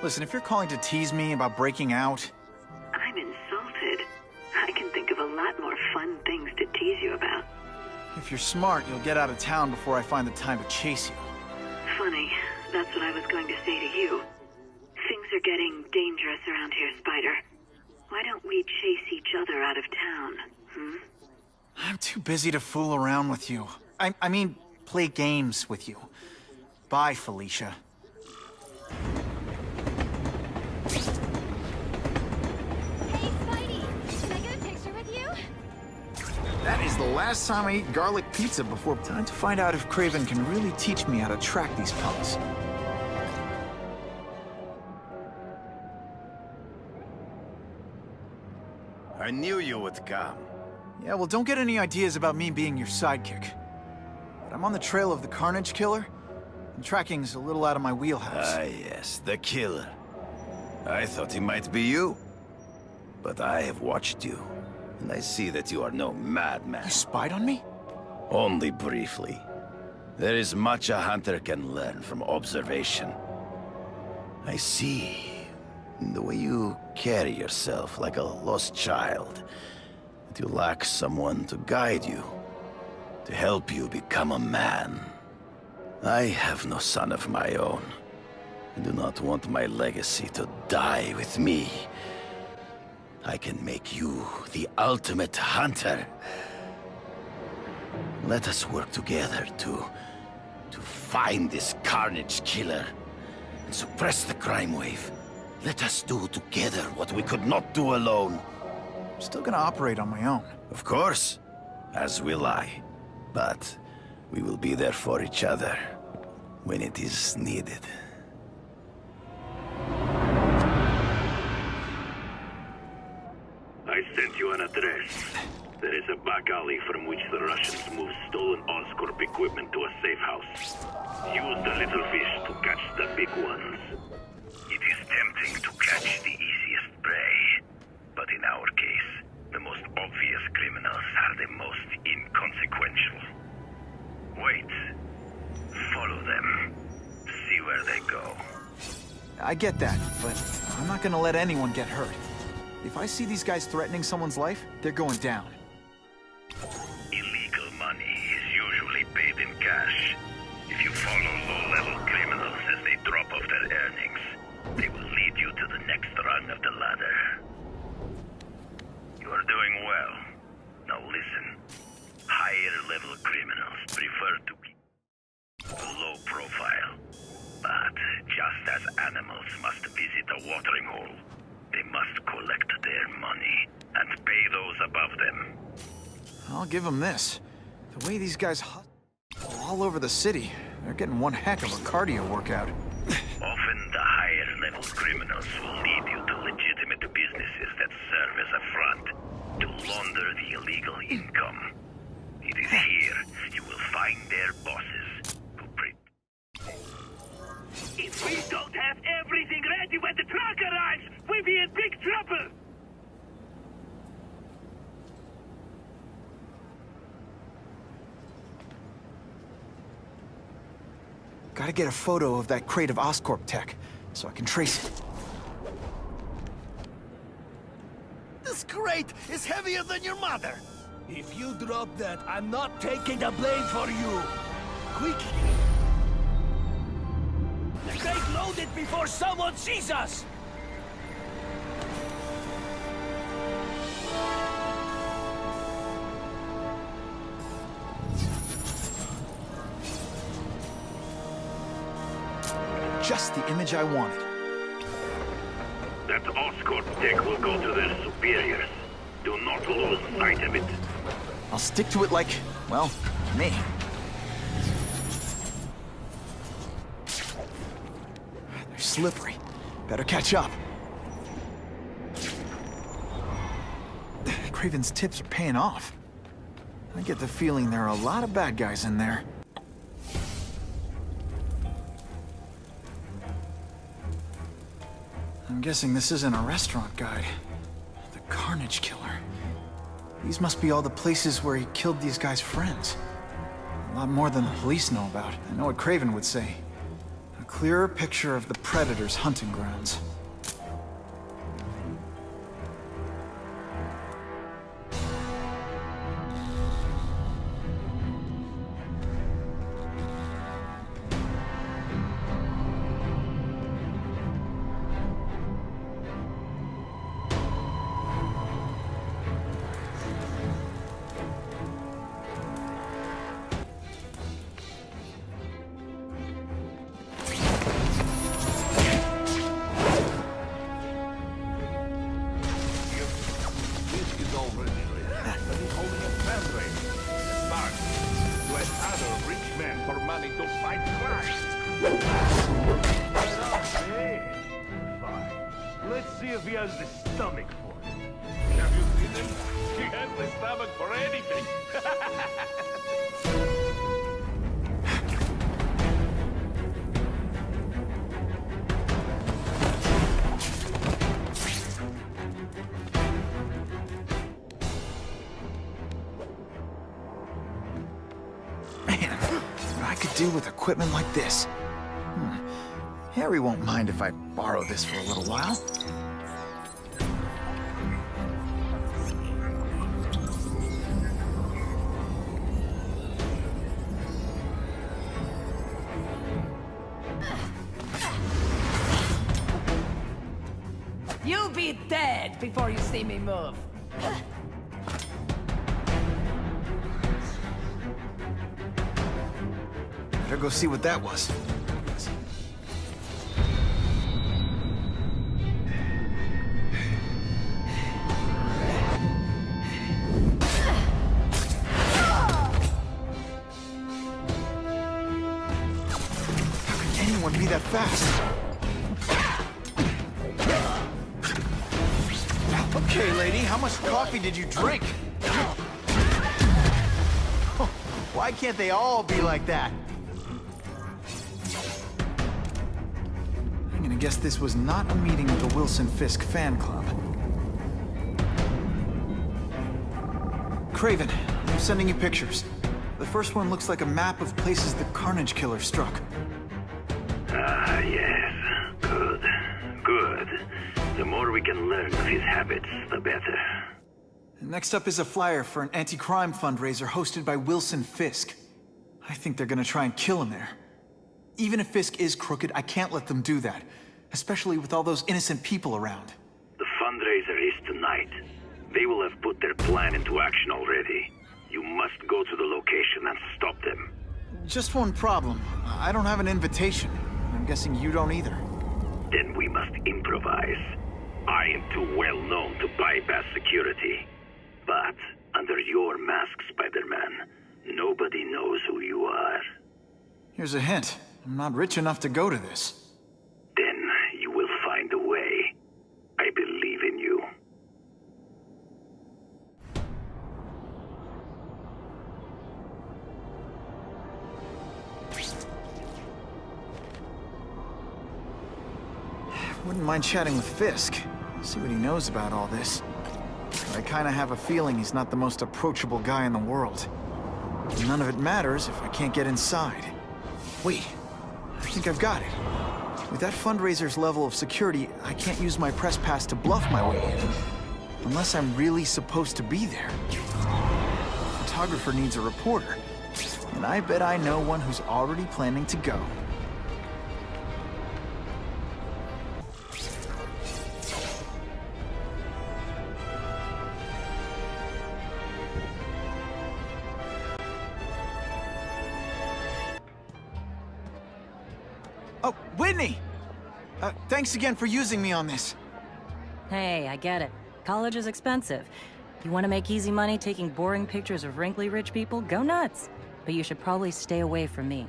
Listen, if you're calling to tease me about breaking out... I'm insulted. I can think of a lot more fun things to tease you about. If you're smart, you'll get out of town before I find the time to chase you. Funny, that's what I was going to say to you. Things are getting dangerous around here, Spider. Why don't we chase each other out of town, I'm too busy to fool around with you. I mean, play games with you. Bye, Felicia. That is the last time I eat garlic pizza before time to find out if Craven can really teach me how to track these punks. I knew you would come. Yeah, well, don't get any ideas about me being your sidekick. But I'm on the trail of the Carnage Killer, and tracking's a little out of my wheelhouse. Ah, yes, the killer. I thought he might be you. But I have watched you. And I see that you are no madman. You spied on me? Only briefly. There is much a hunter can learn from observation. I see the way you carry yourself like a lost child. That you lack someone to guide you, to help you become a man. I have no son of my own. I do not want my legacy to die with me. I can make you the ultimate hunter. Let us work together to find this Carnage Killer and suppress the crime wave. Let us do together what we could not do alone. I'm still gonna operate on my own. Of course, as will I. But we will be there for each other when it is needed. I sent you an address. There is a back alley from which the Russians move stolen Oscorp equipment to a safe house. Use the little fish to catch the big ones. It is tempting to catch the easiest prey. But in our case, the most obvious criminals are the most inconsequential. Wait. Follow them. See where they go. I get that, but I'm not gonna let anyone get hurt. If I see these guys threatening someone's life, they're going down. Illegal money is usually paid in cash. If you follow low-level criminals as they drop off their earnings, they will lead you to the next rung of the ladder. You are doing well. Now listen. Higher-level criminals prefer to keep a low profile. But just as animals must visit a watering hole, they must collect their money and pay those above them. I'll give them this. The way these guys all over the city, they're getting one heck of a cardio workout. Often the higher-level criminals will lead you to legitimate businesses that serve as a front to launder the illegal income. It is here you will find their bosses who If we don't have everything ready when the truck arrives, we'll be in big trouble! Gotta get a photo of that crate of Oscorp tech, so I can trace it. This crate is heavier than your mother! If you drop that, I'm not taking the blame for you! Quickly! The crate loaded before someone sees us! Just the image I wanted. That Oscorp tech will go to their superiors. Do not lose sight of it. I'll stick to it like, well, me. They're slippery. Better catch up. Craven's tips are paying off. I get the feeling there are a lot of bad guys in there. I'm guessing this isn't a restaurant guide. The Carnage Killer. These must be all the places where he killed these guys' friends. A lot more than the police know about. I know what Craven would say. A clearer picture of the Predator's hunting grounds. Let's see if he has the stomach for it. Have you seen him? He has the stomach for anything. Man, what I could do with equipment like this. Harry won't mind if I borrow this for a little while. You'll be dead before you see me move. Better go see what that was. Be that fast. Okay, lady, how much coffee did you drink? Why can't they all be like that? I'm gonna guess this was not a meeting of the Wilson Fisk fan club. Craven, I'm sending you pictures. The first one looks like a map of places the Carnage Killer struck. Ah, yes. Good. Good. The more we can learn of his habits, the better. Next up is a flyer for an anti-crime fundraiser hosted by Wilson Fisk. I think they're gonna try and kill him there. Even if Fisk is crooked, I can't let them do that. Especially with all those innocent people around. The fundraiser is tonight. They will have put their plan into action already. You must go to the location and stop them. Just one problem. I don't have an invitation. I'm guessing you don't either. Then we must improvise. I am too well known to bypass security. But under your mask, Spider-Man, no Here's a hint. I'm not rich enough to go to this. Then you will find a way. I believe in you. Wouldn't mind chatting with Fisk. See what he knows about all this. I kinda have a feeling he's not the most approachable guy in the world. None of it matters if I can't get inside. Wait, I think I've got it. With that fundraiser's level of security, I can't use my press pass to bluff my way in. Unless I'm really supposed to be there. The photographer needs a reporter. And I bet I know one who's already planning to go. Oh, Whitney! Thanks again for using me on this. Hey, I get it. College is expensive. You want to make easy money taking boring pictures of wrinkly rich people? Go nuts. But you should probably stay away from me.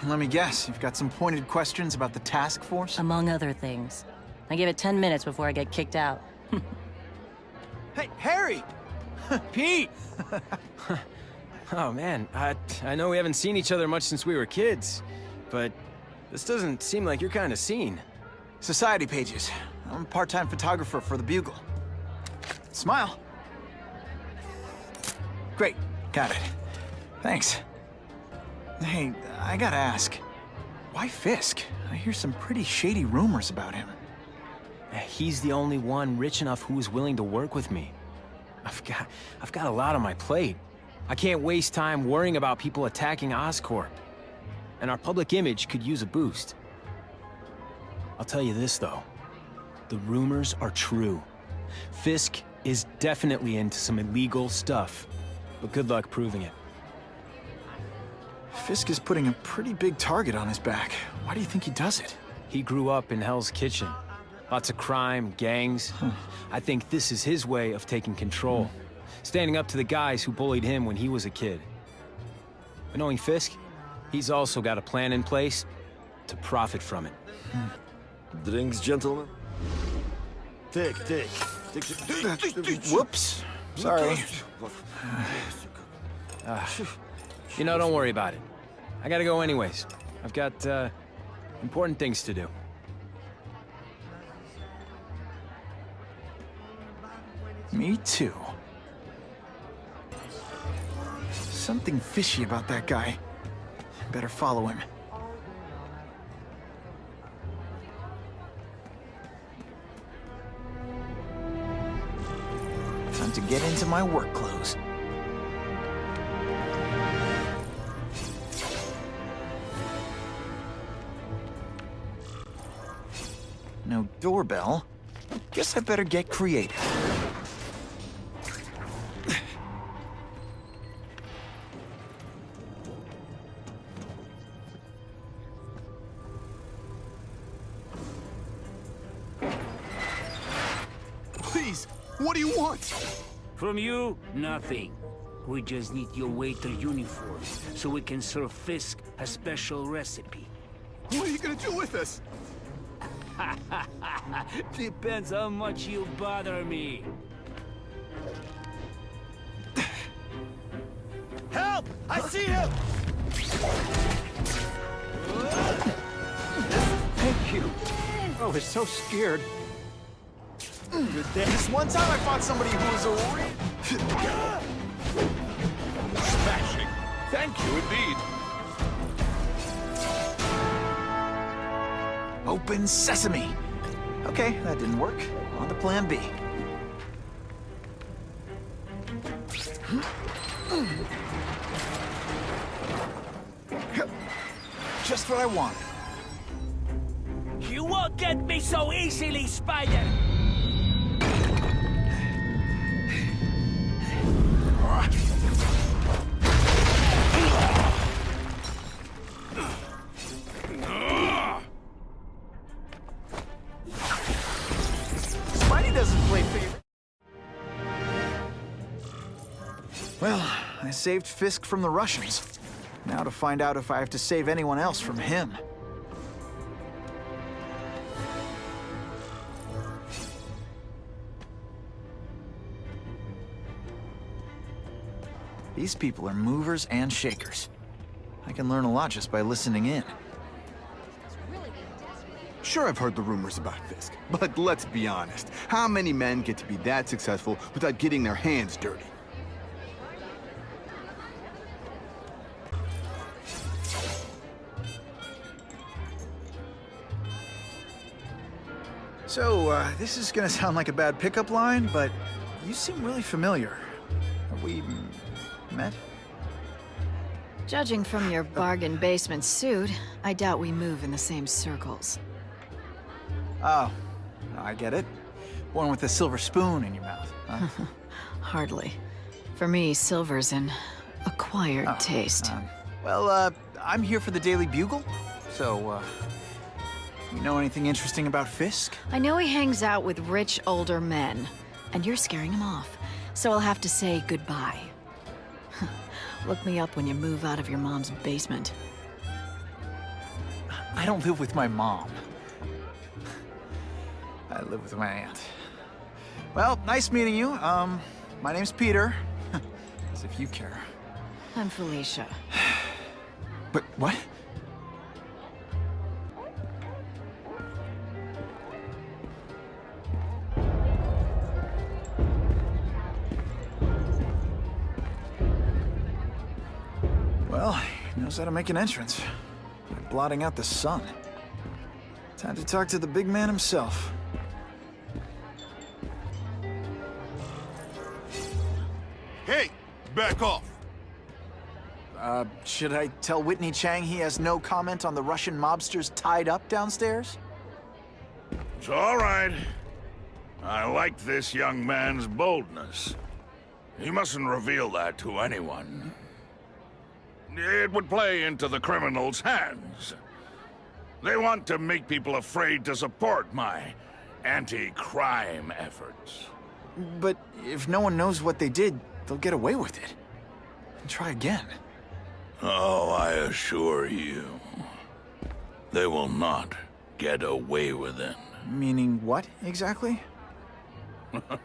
Let me guess, you've got some pointed questions about the task force? Among other things. I give it 10 minutes before I get kicked out. Hey, Harry! Pete! Oh man, I know we haven't seen each other much since we were kids, but this doesn't seem like your kind of scene. Society pages. I'm a part-time photographer for the Bugle. Smile. Great, got it. Thanks. Hey, I gotta ask, why Fisk? I hear some pretty shady rumors about him. He's the only one rich enough who is willing to work with me. I've got a lot on my plate. I can't waste time worrying about people attacking Oscorp. And our public image could use a boost. I'll tell you this, though. The rumors are true. Fisk is definitely into some illegal stuff, but good luck proving it. Fisk is putting a pretty big target on his back. Why do you think he does it? He grew up in Hell's Kitchen. Lots of crime, gangs. I think this is his way of taking control. Standing up to the guys who bullied him when he was a kid. But knowing Fisk, he's also got a plan in place to profit from it. Drinks, gentlemen? Take. Whoops. Sorry. You know, don't worry about it. I gotta go anyways. I've got, important things to do. Me too. Something fishy about that guy. Better follow him. Time to get into my work clothes. No doorbell. Guess I better get creative. Please, what do you want? From you, nothing. We just need your waiter uniform, so we can serve Fisk a special recipe. What are you gonna do with us? Depends how much you bother me. Help! I see him! Thank you. I was so scared. This one time I fought somebody who was a Smashing. Thank you indeed. Open sesame. Okay, that didn't work. On to plan B. Just what I wanted. You won't get me so easily, Spider! Spidey doesn't play fair. Well, I saved Fisk from the Russians. Now to find out if I have to save anyone else from him. These people are movers and shakers. I can learn a lot just by listening in. Sure, I've heard the rumors about Fisk, but let's be honest. How many men get to be that successful without getting their hands dirty? So, this is gonna sound like a bad pickup line, but you seem really familiar. Have we met? Judging from your bargain basement suit, I doubt we move in the same circles. Oh, I get it. One with a silver spoon in your mouth, huh? Hardly. For me, silver's an acquired taste. Well, I'm here for the Daily Bugle, so, you know anything interesting about Fisk? I know he hangs out with rich older men, and you're scaring him off, so I'll have to say goodbye. Look me up when you move out of your mom's basement. I don't live with my mom. I live with my aunt. Well, nice meeting you. My name's Peter. As if you care. I'm Felicia. But what? Well, he knows how to make an entrance. By blotting out the sun. Time to talk to the big man himself. Hey, back off. Should I tell Whitney Chang he has no comment on the Russian mobsters tied up downstairs? It's all right. I like this young man's boldness. He mustn't reveal that to anyone. It would play into the criminals' hands. They want to make people afraid to support my anti-crime efforts. But if no one knows what they did, they'll get away with it. And try again. Oh, I assure you, they will not get away with it. Meaning what, exactly?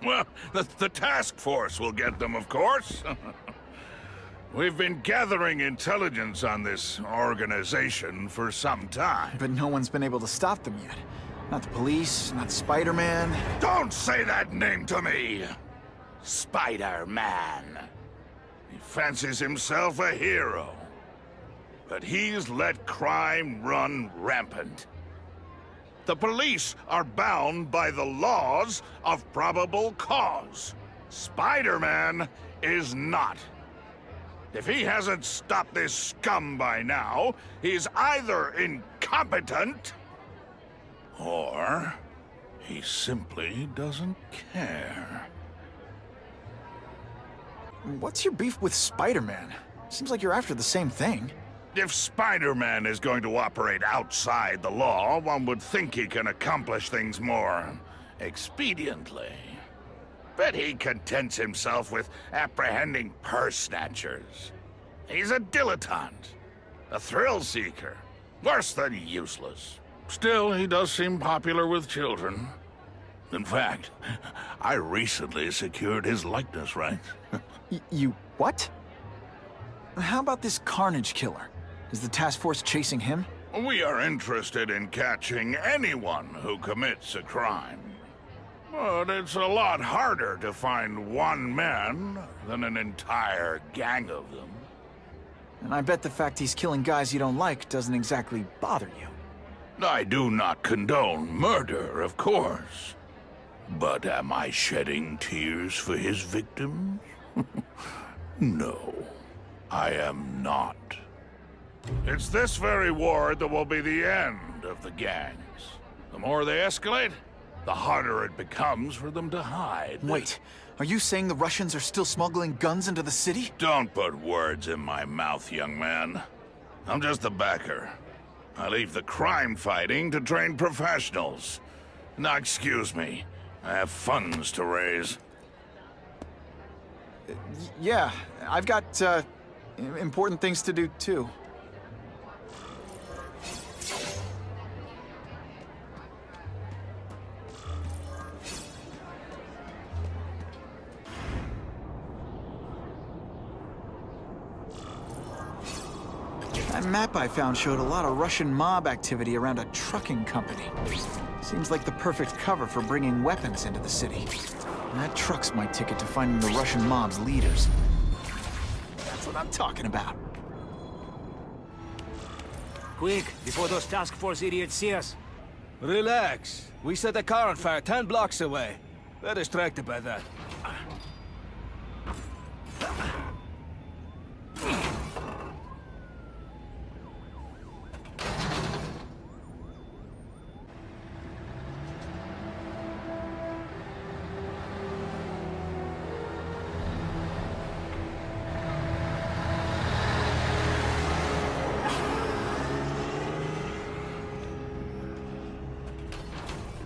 Well, the task force will get them, of course. We've been gathering intelligence on this organization for some time. But no one's been able to stop them yet. Not the police, not Spider-Man. Don't say that name to me! Spider-Man. He fancies himself a hero. But he's let crime run rampant. The police are bound by the laws of probable cause. Spider-Man is not. If he hasn't stopped this scum by now, he's either incompetent, or he simply doesn't care. What's your beef with Spider-Man? Seems like you're after the same thing. If Spider-Man is going to operate outside the law, one would think he can accomplish things more expediently. But he contents himself with apprehending purse snatchers. He's a dilettante, a thrill seeker, worse than useless. Still, he does seem popular with children. In fact, I recently secured his likeness rights. You what? How about this Carnage killer? Is the task force chasing him? We are interested in catching anyone who commits a crime. But it's a lot harder to find one man than an entire gang of them. And I bet the fact he's killing guys you don't like doesn't exactly bother you. I do not condone murder, of course. But am I shedding tears for his victims? No, I am not. It's this very war that will be the end of the gangs. The more they escalate, the harder it becomes for them to hide. Wait, are you saying the Russians are still smuggling guns into the city? Don't put words in my mouth, young man. I'm just a backer. I leave the crime fighting to trained professionals. Now, excuse me. I have funds to raise. Yeah, I've got, important things to do, too. That map I found showed a lot of Russian mob activity around a trucking company. Seems like the perfect cover for bringing weapons into the city. And that truck's my ticket to finding the Russian mob's leaders. That's what I'm talking about. Quick, before those task force idiots see us. Relax. We set a car on fire 10 blocks away. They're distracted by that.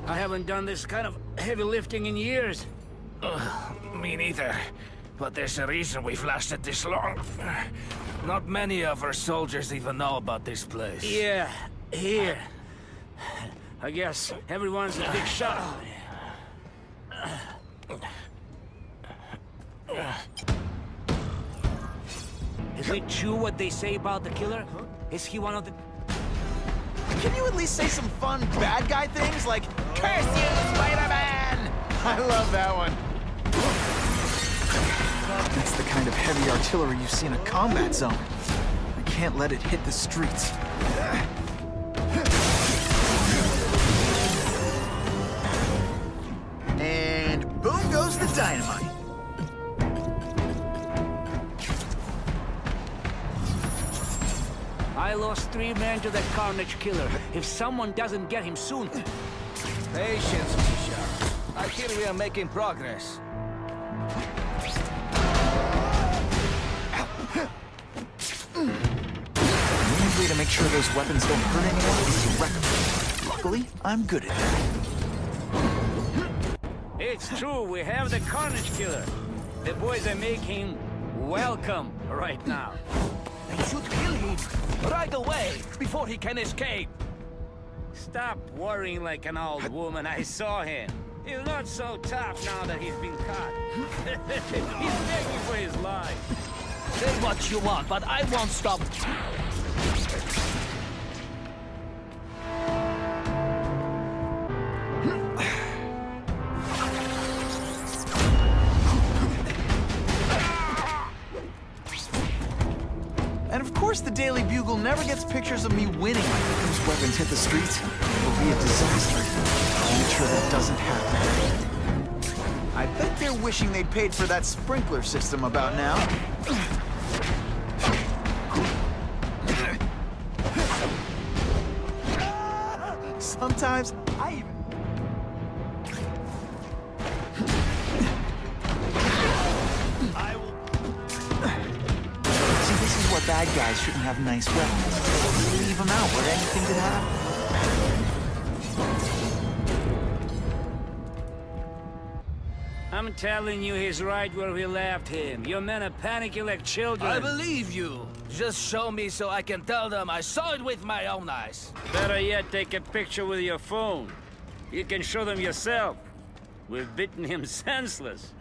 I haven't done this kind of heavy lifting in years. Me neither. But there's a reason we've lasted this long. Not many of our soldiers even know about this place. Yeah, here. I guess everyone's a big shot. Is it true what they say about the killer? Is he one of the... Can you at least say some fun bad guy things like, "Curse you, Spider-Man"? I love that one. That's the kind of heavy artillery you see in a combat zone. I can't let it hit the streets. And boom goes the dynamite. I lost 3 men to that Carnage killer. If someone doesn't get him soon... Patience, Misha. I hear we are making progress. The only way to make sure those weapons don't hurt anyone is to wreck them. Luckily, I'm good at that. It's true, we have the Carnage killer. The boys are making welcome right now. They should kill him right away before he can escape. Stop worrying like an old woman. I saw him. He's not so tough now that he's been caught. He's begging for his life. Say what you want, but I won't stop. And of course the Daily Bugle never gets pictures of me winning when those weapons hit the streets. It'll be a disaster. I'll make sure that doesn't happen. I bet they're wishing they'd paid for that sprinkler system about now. Sometimes I even... See, this is where bad guys shouldn't have nice weapons. You leave them out where anything could happen. I'm telling you, he's right where we left him. Your men are panicking like children. I believe you. Just show me so I can tell them I saw it with my own eyes. Better yet, take a picture with your phone. You can show them yourself. We've bitten him senseless.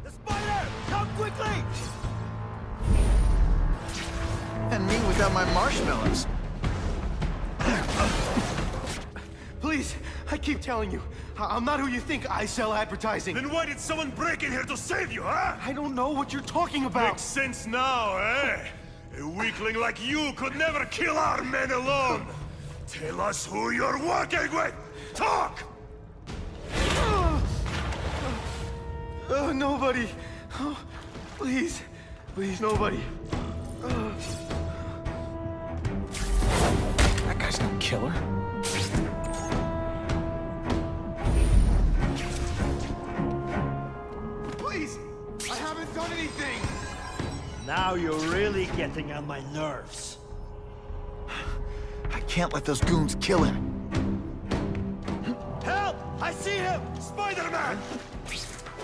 The spider! Come quickly! And me without my marshmallows. Please, I keep telling you, I'm not who you think. I sell advertising. Then why did someone break in here to save you, huh? I don't know what you're talking about. Makes sense now, eh? A weakling like you could never kill our men alone. Tell us who you're working with. Talk! Nobody. Oh, please. Please, nobody. That guy's no killer. Please! I haven't done anything! Now you're really getting on my nerves. I can't let those goons kill him. Help! I see him! Spider-Man!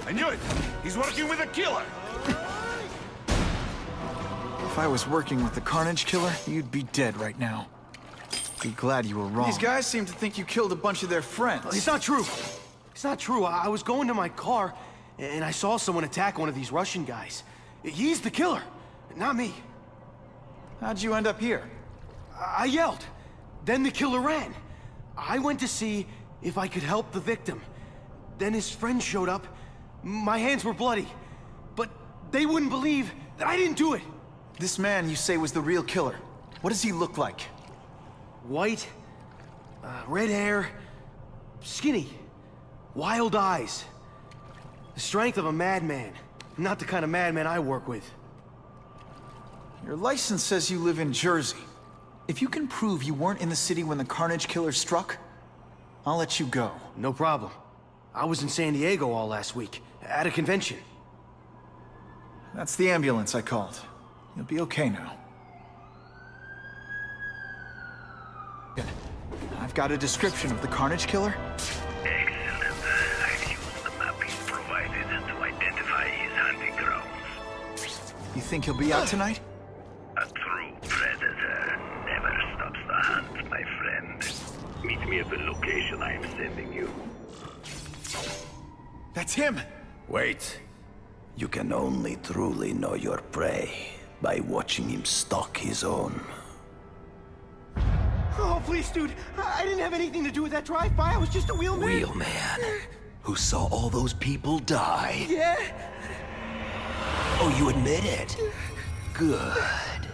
I knew it! He's working with a killer! If I was working with the Carnage Killer, you'd be dead right now. Be glad you were wrong. These guys seem to think you killed a bunch of their friends. It's not true. It's not true. I was going to my car, and I saw someone attack one of these Russian guys. He's the killer, not me. How'd you end up here? I yelled. Then the killer ran. I went to see if I could help the victim. Then his friend showed up. My hands were bloody. But they wouldn't believe that I didn't do it. This man you say was the real killer. What does he look like? White, red hair, skinny, wild eyes. The strength of a madman. Not the kind of madman I work with. Your license says you live in Jersey. If you can prove you weren't in the city when the Carnage Killer struck, I'll let you go. No problem. I was in San Diego all last week, at a convention. That's the ambulance I called. You'll be okay now. I've got a description of the Carnage Killer. Excellent. I've used the mapping provided to identify his hunting grounds. You think he'll be out tonight? A true predator never stops the hunt, my friend. Meet me at the location I am sending you. That's him! Wait. You can only truly know your prey by watching him stalk his own. Oh, please, dude. I didn't have anything to do with that drive-by. I was just a wheelman. Wheelman? Who saw all those people die? Yeah? Oh, you admit it? Good.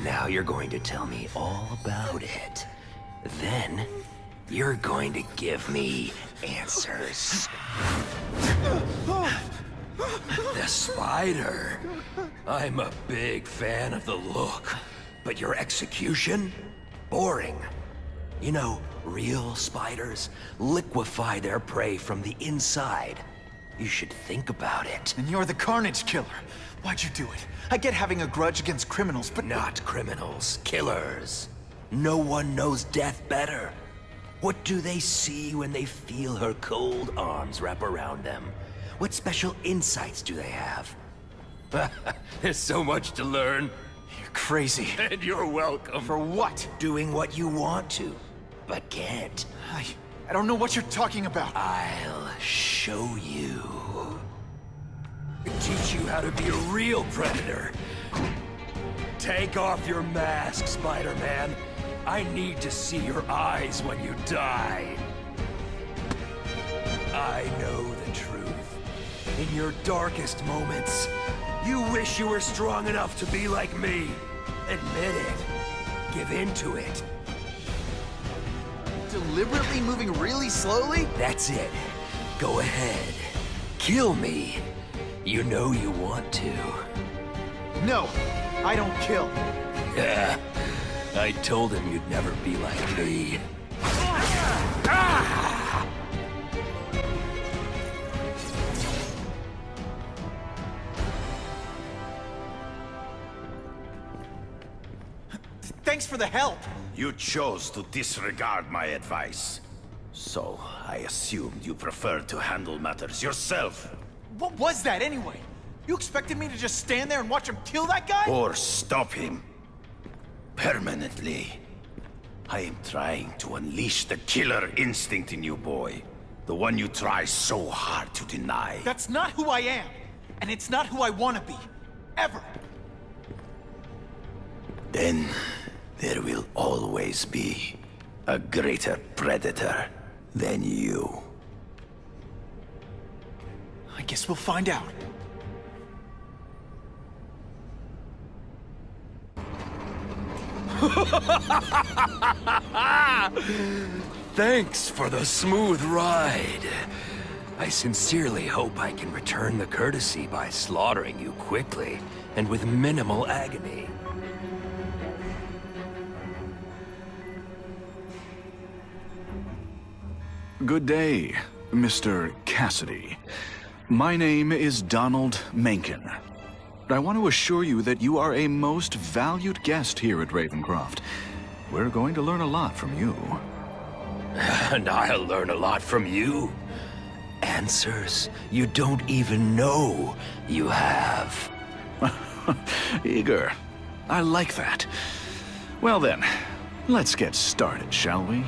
Now you're going to tell me all about it. Then, you're going to give me answers. The spider. I'm a big fan of the look. But your execution? Boring. You know, real spiders liquefy their prey from the inside. You should think about it. And you're the Carnage Killer. Why'd you do it? I get having a grudge against criminals, but... Not criminals, killers. No one knows death better. What do they see when they feel her cold arms wrap around them? What special insights do they have? There's so much to learn. You're crazy. And you're welcome. For what? Doing what you want to, but can't. I don't know what you're talking about. I'll show you. Teach you how to be a real predator. Take off your mask, Spider-Man. I need to see your eyes when you die. I know the truth. In your darkest moments, you wish you were strong enough to be like me. Admit it. Give in to it. Deliberately moving really slowly? That's it. Go ahead. Kill me. You know you want to. No, I don't kill. I told him you'd never be like me. Thanks for the help. You chose to disregard my advice. So, I assumed you preferred to handle matters yourself. What was that anyway? You expected me to just stand there and watch him kill that guy? Or stop him. Permanently. I am trying to unleash the killer instinct in you, boy. The one you try so hard to deny. That's not who I am. And it's not who I want to be. Ever. Then, there will always be a greater predator than you. I guess we'll find out. Thanks for the smooth ride. I sincerely hope I can return the courtesy by slaughtering you quickly and with minimal agony. Good day, Mr. Cassidy. My name is Donald Mencken. I want to assure you that you are a most valued guest here at Ravencroft. We're going to learn a lot from you. And I'll learn a lot from you. Answers you don't even know you have. Eager. I like that. Well then, let's get started, shall we?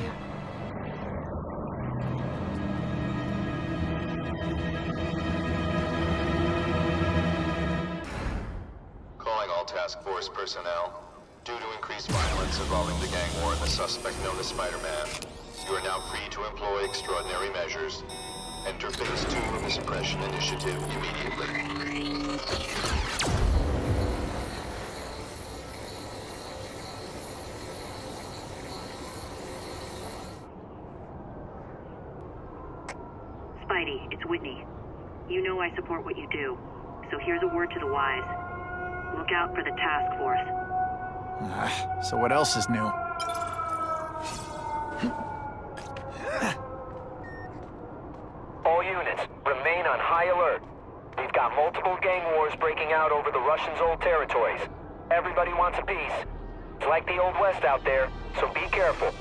Calling all task force personnel. Due to increased violence involving the gang war and the suspect known as Spider-Man, you are now free to employ extraordinary measures. Enter Phase 2 of the Suppression Initiative immediately. Spidey, it's Whitney. You know I support what you do, so here's a word to the wise. Look out for the task force. So what else is new? All units, remain on high alert. We've got multiple gang wars breaking out over the Russians' old territories. Everybody wants a piece. It's like the Old West out there, so be careful.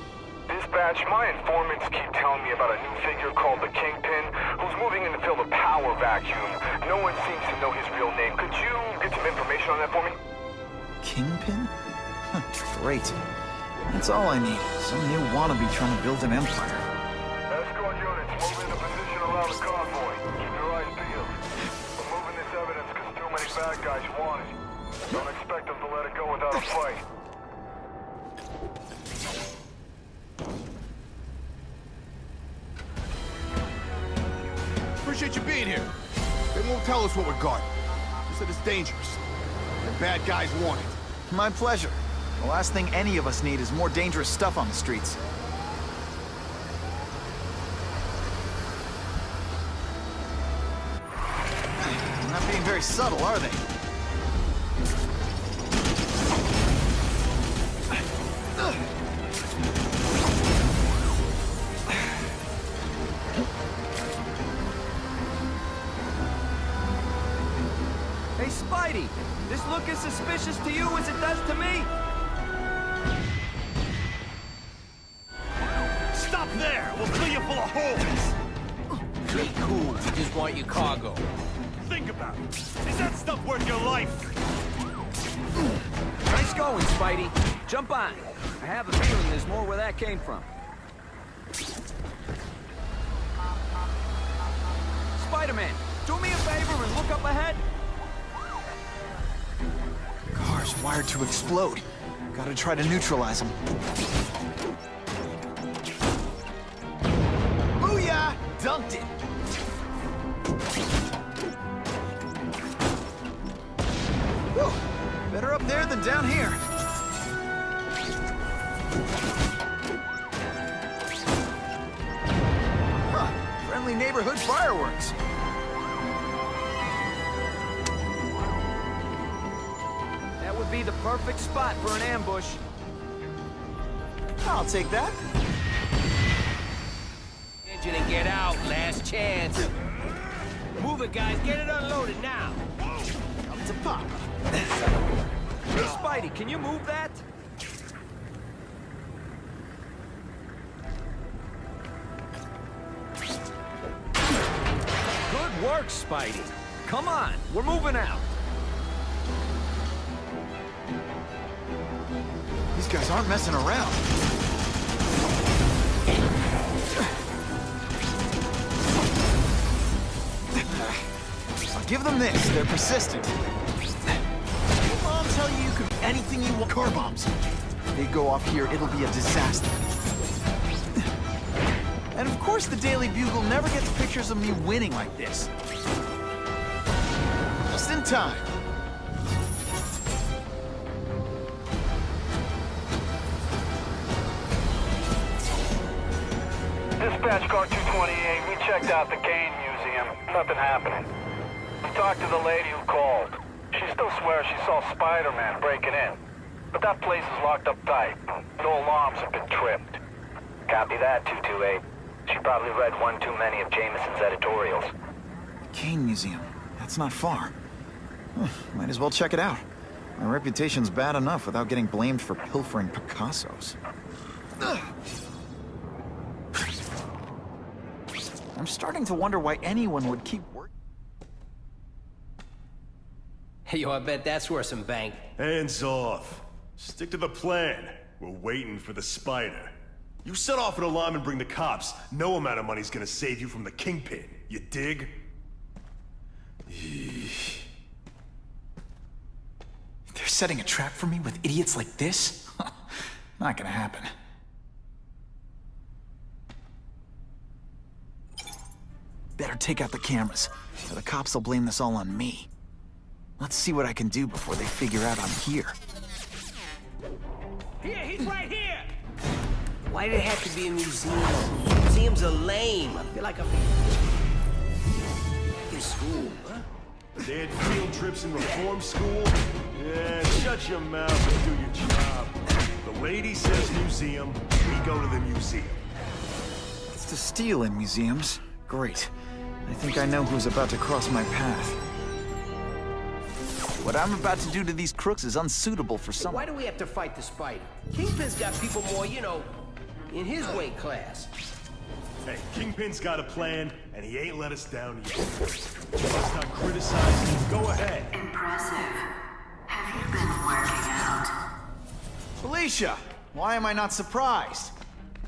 Dispatch, my informants keep telling me about a new figure called the Kingpin, who's moving in to fill the power vacuum. No one seems to know his real name. Could you get some information on that for me? Kingpin? Great. That's all I need. Some new wannabe trying to build an empire. Escort units, move into position around the convoy. Keep your eyes peeled. We're moving this evidence because too many bad guys want it. Don't expect them to let it go without a fight. Appreciate you being here. They won't tell us what we're guarding. They said it's dangerous. The bad guys want it. My pleasure. The last thing any of us need is more dangerous stuff on the streets. They're not being very subtle, are they? Hey, Spidey! This look as suspicious to you as it does to me? Stop there! We'll fill you full of holes! Be cool, we just want your cargo. Think about it. Is that stuff worth your life? Nice going, Spidey. Jump on. I have a feeling there's more where that came from. Spider-Man, do me a favor and look up ahead. Car's wired to explode. Gotta try to neutralize them. Booyah! Dunked it! Whew. Better up there than down here. Huh. Friendly neighborhood fireworks. That would be the perfect spot for an ambush. I'll take that. Engine and get out, last chance. Move it, guys, get it unloaded now. Come to Pop. Hey, Spidey, can you move that? Good work, Spidey. Come on, we're moving out. These guys aren't messing around. I'll give them this. They're persistent. Mom tell you can do anything you want. Car bombs. If they go off here, it'll be a disaster. And of course the Daily Bugle never gets pictures of me winning like this. Just in time. Dispatch car 228, we checked out the Kane Museum. Nothing happening. We talked to the lady who called. She still swears she saw Spider-Man breaking in. But that place is locked up tight. No alarms have been tripped. Copy that, 228. She probably read one too many of Jameson's editorials. Kane Museum. That's not far. Might as well check it out. My reputation's bad enough without getting blamed for pilfering Picassos. I'm starting to wonder why anyone would keep working. Hey, yo, I bet that's worth some bank. Hands off. Stick to the plan. We're waiting for the spider. You set off an alarm and bring the cops. No amount of money's gonna save you from the Kingpin. You dig? They're setting a trap for me with idiots like this? Not gonna happen. Better take out the cameras, or the cops will blame this all on me. Let's see what I can do before they figure out I'm here. Here, he's right here! Why did it have to be a museum? Museums are lame. I feel like I'm in school, huh? They had field trips in reform school? Yeah, shut your mouth and do your job. The lady says museum, we go to the museum. It's to steal in museums. Great. I think I know who's about to cross my path. What I'm about to do to these crooks is unsuitable for someone. Why do we have to fight the spider? Kingpin's got people more, you know, in his weight class. Hey, Kingpin's got a plan, and he ain't let us down yet. Let's not criticize him. Go ahead. Impressive. Have you been working out? Felicia! Why am I not surprised?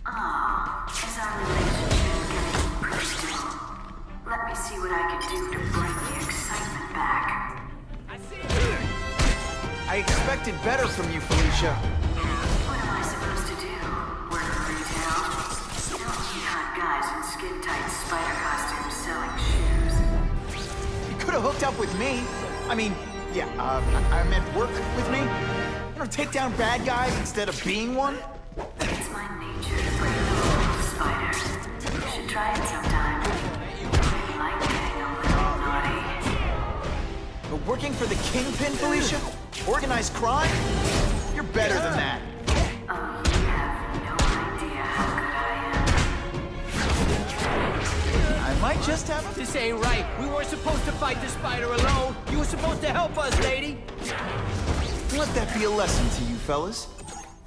Oh, is our relationship getting personal? Let me see what I can do to bring the excitement back. I expected better from you, Felicia. What am I supposed to do? Work retail? Don't need hot guys in skin-tight spider costumes selling shoes. You could have hooked up with me. I mean, yeah, I meant work with me. You know, take down bad guys instead of being one. It's my nature to break the rules, Spider. You should try it sometime. I like getting a little naughty. But working for the Kingpin, Felicia? Organized crime? You're better than that. Oh, you have no idea how good I am. I might just have a... This ain't right. We weren't supposed to fight the spider alone. You were supposed to help us, lady. Let that be a lesson to you, fellas.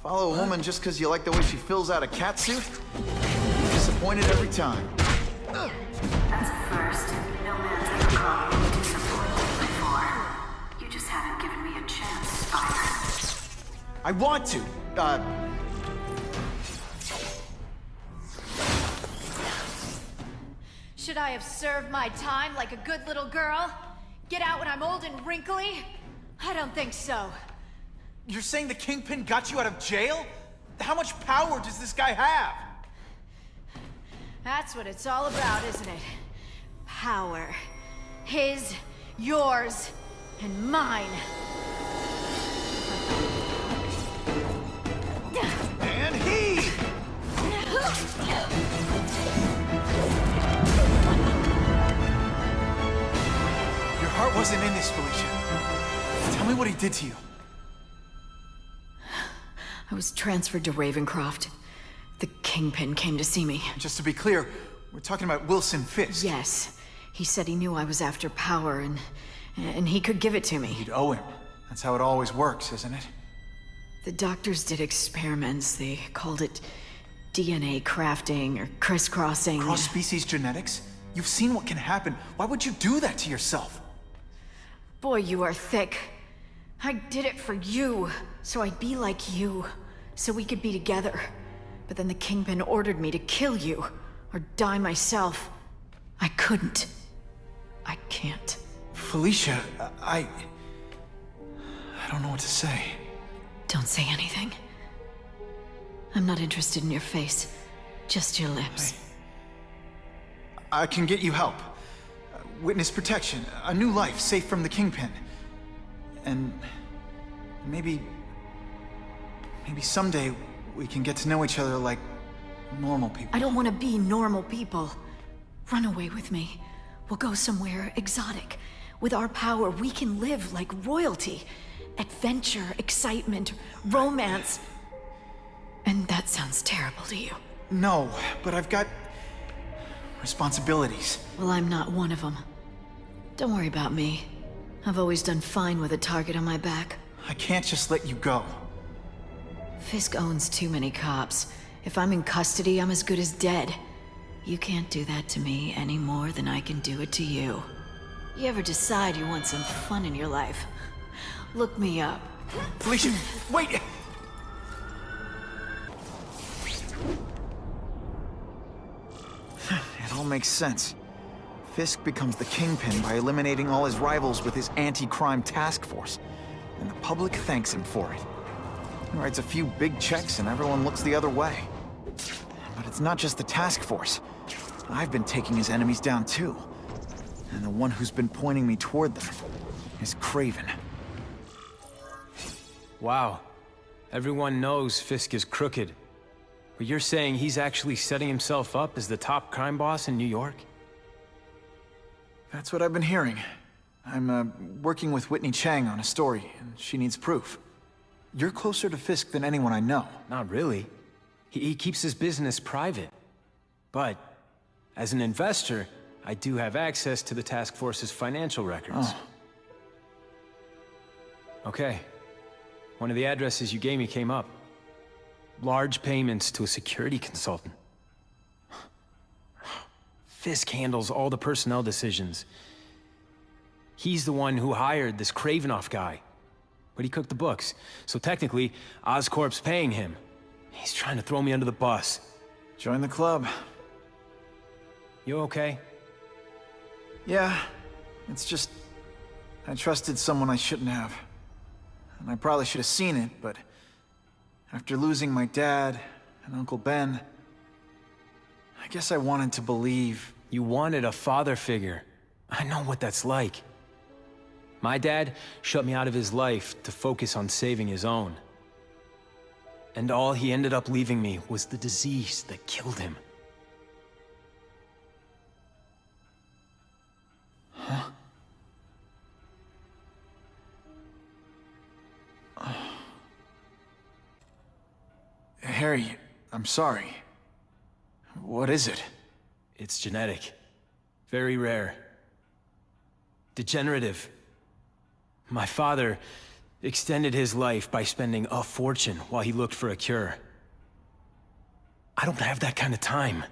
Follow a woman just because you like the way she fills out a catsuit? You're disappointed every time. That's a first. No man's ever called me disappointed before. You just haven't given me a chance, Spider. I want to. Should I have served my time like a good little girl? Get out when I'm old and wrinkly? I don't think so. You're saying the Kingpin got you out of jail? How much power does this guy have? That's what it's all about, isn't it? Power. His, yours, and mine. And he! Your heart wasn't in this, Felicia. Tell me what he did to you. I was transferred to Ravencroft. The Kingpin came to see me. Just to be clear, we're talking about Wilson Fisk. Yes. He said he knew I was after power and he could give it to me. You'd owe him. That's how it always works, isn't it? The doctors did experiments. They called it DNA crafting or crisscrossing. Cross-species genetics? You've seen what can happen. Why would you do that to yourself? Boy, you are thick. I did it for you, so I'd be like you, so we could be together. But then the Kingpin ordered me to kill you, or die myself. I couldn't. I can't. Felicia, I don't know what to say. Don't say anything. I'm not interested in your face, just your lips. I can get you help. Witness protection, a new life safe from the Kingpin. And maybe someday we can get to know each other like normal people. I don't want to be normal people. Run away with me. We'll go somewhere exotic. With our power, we can live like royalty. Adventure, excitement, romance. And that sounds terrible to you. No, but I've got responsibilities. Well, I'm not one of them. Don't worry about me. I've always done fine with a target on my back. I can't just let you go. Fisk owns too many cops. If I'm in custody, I'm as good as dead. You can't do that to me any more than I can do it to you. You ever decide you want some fun in your life? Look me up. Felicia, wait! It all makes sense. Fisk becomes the Kingpin by eliminating all his rivals with his anti-crime task force. And the public thanks him for it. He writes a few big checks and everyone looks the other way. But it's not just the task force. I've been taking his enemies down too. And the one who's been pointing me toward them is Kraven. Wow. Everyone knows Fisk is crooked. But you're saying he's actually setting himself up as the top crime boss in New York? That's what I've been hearing. I'm working with Whitney Chang on a story, and she needs proof. You're closer to Fisk than anyone I know. Not really. He keeps his business private. But, as an investor, I do have access to the task force's financial records. Oh. Okay. One of the addresses you gave me came up. Large payments to a security consultant. Fisk handles all the personnel decisions. He's the one who hired this Kravinoff guy. But he cooked the books, so technically, Oscorp's paying him. He's trying to throw me under the bus. Join the club. You okay? Yeah, it's just... I trusted someone I shouldn't have. And I probably should have seen it, but... after losing my dad and Uncle Ben... I guess I wanted to believe... You wanted a father figure. I know what that's like. My dad shut me out of his life to focus on saving his own. And all he ended up leaving me was the disease that killed him. Huh? Harry, I'm sorry. What is it? It's genetic. Very rare. Degenerative. My father extended his life by spending a fortune while he looked for a cure. I don't have that kind of time.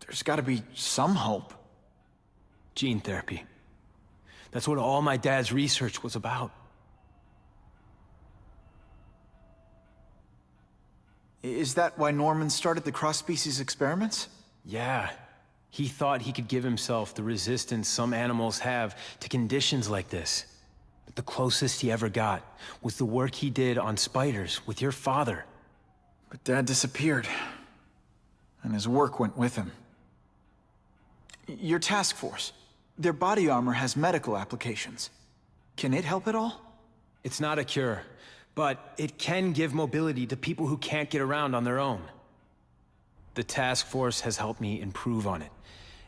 There's gotta be some hope. Gene therapy. That's what all my dad's research was about. Is that why Norman started the cross-species experiments? Yeah. He thought he could give himself the resistance some animals have to conditions like this. But the closest he ever got was the work he did on spiders with your father. But Dad disappeared. And his work went with him. Your task force. Their body armor has medical applications. Can it help at all? It's not a cure. But it can give mobility to people who can't get around on their own. The task force has helped me improve on it,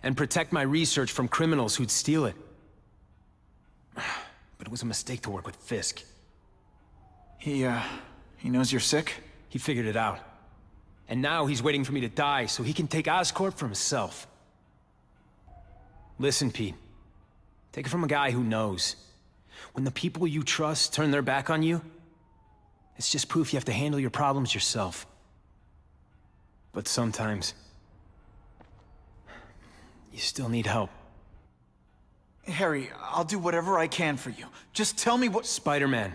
and protect my research from criminals who'd steal it. But it was a mistake to work with Fisk. He knows you're sick? He figured it out. And now he's waiting for me to die so he can take Oscorp for himself. Listen, Pete. Take it from a guy who knows. When the people you trust turn their back on you, it's just proof you have to handle your problems yourself. But sometimes, you still need help. Harry, I'll do whatever I can for you. Just tell me what— Spider-Man.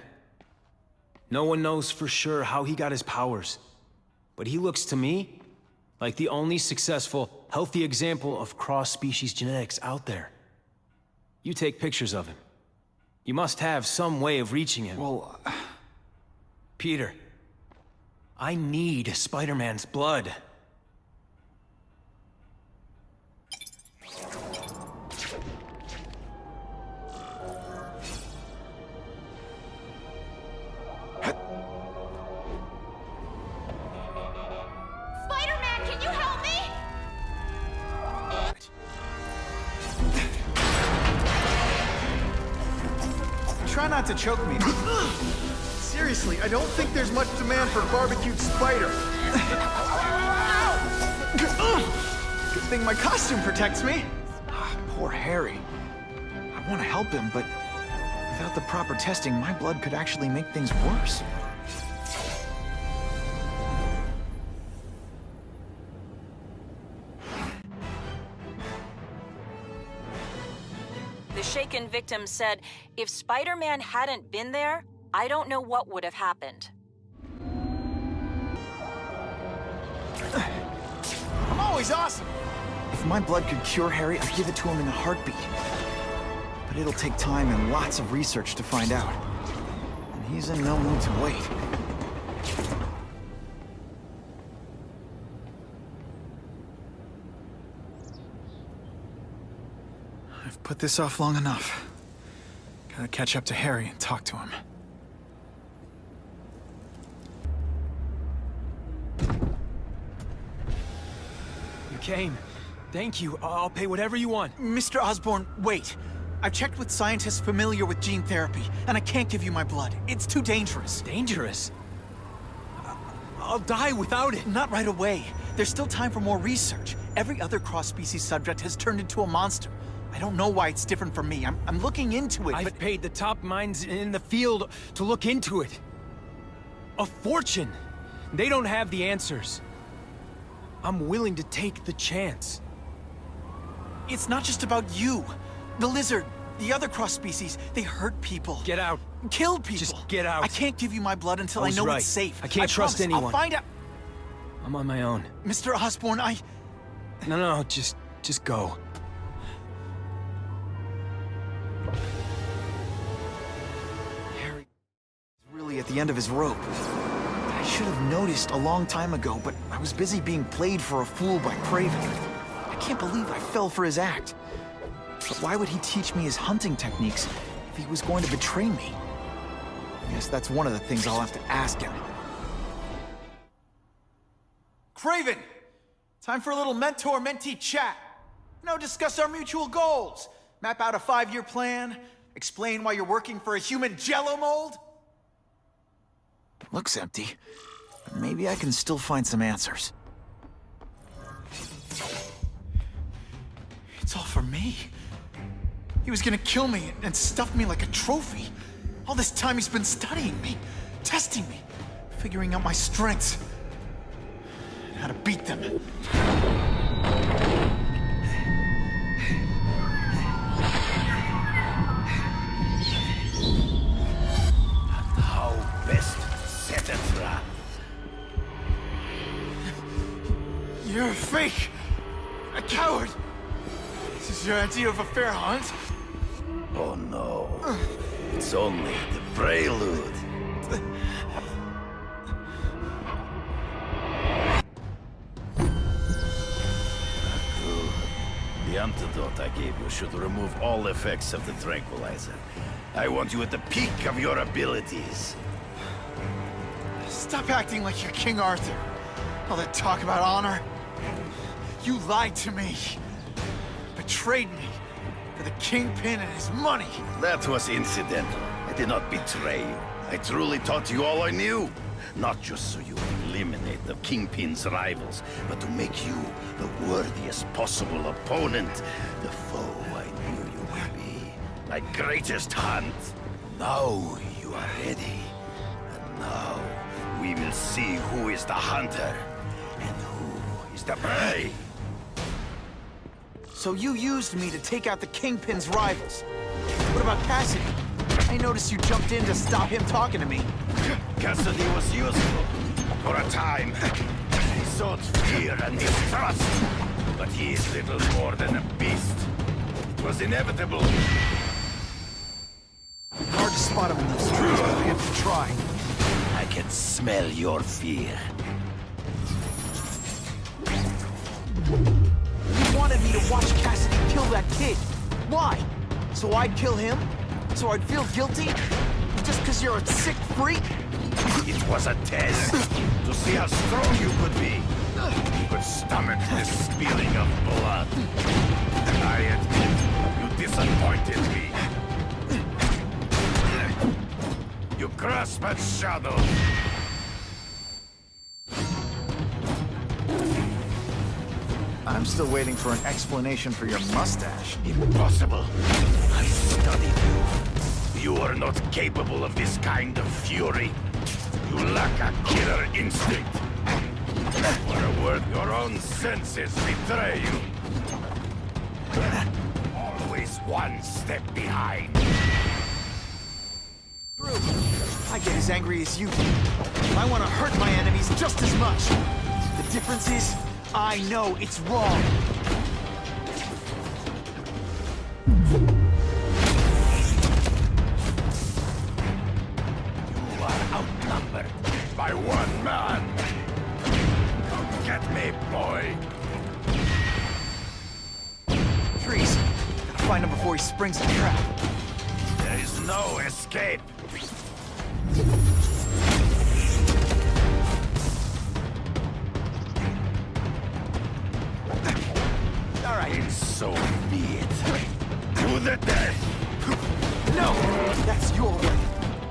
No one knows for sure how he got his powers. But he looks to me like the only successful, healthy example of cross-species genetics out there. You take pictures of him. You must have some way of reaching him. Well, Peter, I need Spider-Man's blood. Spider-Man, can you help me? try not to choke me. Seriously, I don't think there's much demand for barbecued spider. Good thing my costume protects me. Poor Harry. I want to help him, but without the proper testing, my blood could actually make things worse. the shaken victim said, if Spider-Man hadn't been there, I don't know what would have happened. I'm always awesome! If my blood could cure Harry, I'd give it to him in a heartbeat. But it'll take time and lots of research to find out. And he's in no mood to wait. I've put this off long enough. Gotta catch up to Harry and talk to him. You came. Thank you. I'll pay whatever you want. Mr. Osborn, wait. I've checked with scientists familiar with gene therapy, and I can't give you my blood. It's too dangerous. Dangerous? I'll die without it. Not right away. There's still time for more research. Every other cross-species subject has turned into a monster. I don't know why it's different from me. I'm looking into it, I've paid the top minds in the field to look into it. A fortune. They don't have the answers. I'm willing to take the chance. It's not just about you. The lizard, the other cross-species, they hurt people. Get out. Kill people. Just get out. I can't give you my blood until I know right. it's safe. I can't trust promise. anyone. I'll find out. I'm on my own. Mr. Osborn, No, just go. Harry is really at the end of his rope. I should have noticed a long time ago, but I was busy being played for a fool by Kraven. I can't believe I fell for his act. But why would he teach me his hunting techniques if he was going to betray me? I guess that's one of the things I'll have to ask him. Kraven! Time for a little mentor-mentee chat. Discuss our mutual goals. Map out a 5-year plan. Explain why you're working for a human jello mold. Looks empty, but maybe I can still find some answers. It's all for me. He was gonna kill me and stuff me like a trophy. All this time he's been studying me, testing me, figuring out my strengths, and how to beat them. How best set a trap? You're a fake! A coward! This is your idea of a fair hunt? Oh no. It's only the prelude. Good. The antidote I gave you should remove all effects of the tranquilizer. I want you at the peak of your abilities. Stop acting like you're King Arthur. All that talk about honor. You lied to me. Betrayed me. For the Kingpin and his money. That was incidental. I did not betray you. I truly taught you all I knew. Not just so you would eliminate the Kingpin's rivals, but to make you the worthiest possible opponent. The foe I knew you would be. My greatest hunt. Now you are ready. And now we will see who is the hunter and who is the prey. So you used me to take out the Kingpin's rivals. What about Cassidy? I noticed you jumped in to stop him talking to me. Cassidy was useful. For a time. He sowed fear and distrust. But he is little more than a beast. It was inevitable. Hard to spot him in those trees, but I have to try. I can smell your fear. You wanted me to watch Cassidy kill that kid. Why? So I'd kill him? So I'd feel guilty? Just because you're a sick freak? It was a test. To see how strong you could be. You could stomach the spilling of blood. I admit, you disappointed me. You grasp at shadows. I'm still waiting for an explanation for your mustache. Impossible. I studied you. You are not capable of this kind of fury. You lack a killer instinct. For a word, your own senses betray you. Always one step behind. I get as angry as you do. I want to hurt my enemies just as much. The difference is, I know it's wrong. You are outnumbered by one man. Come get me, boy. Freeze. Gotta find him before he springs a trap. There is no escape. All right. So be it. To the death. No! That's your way.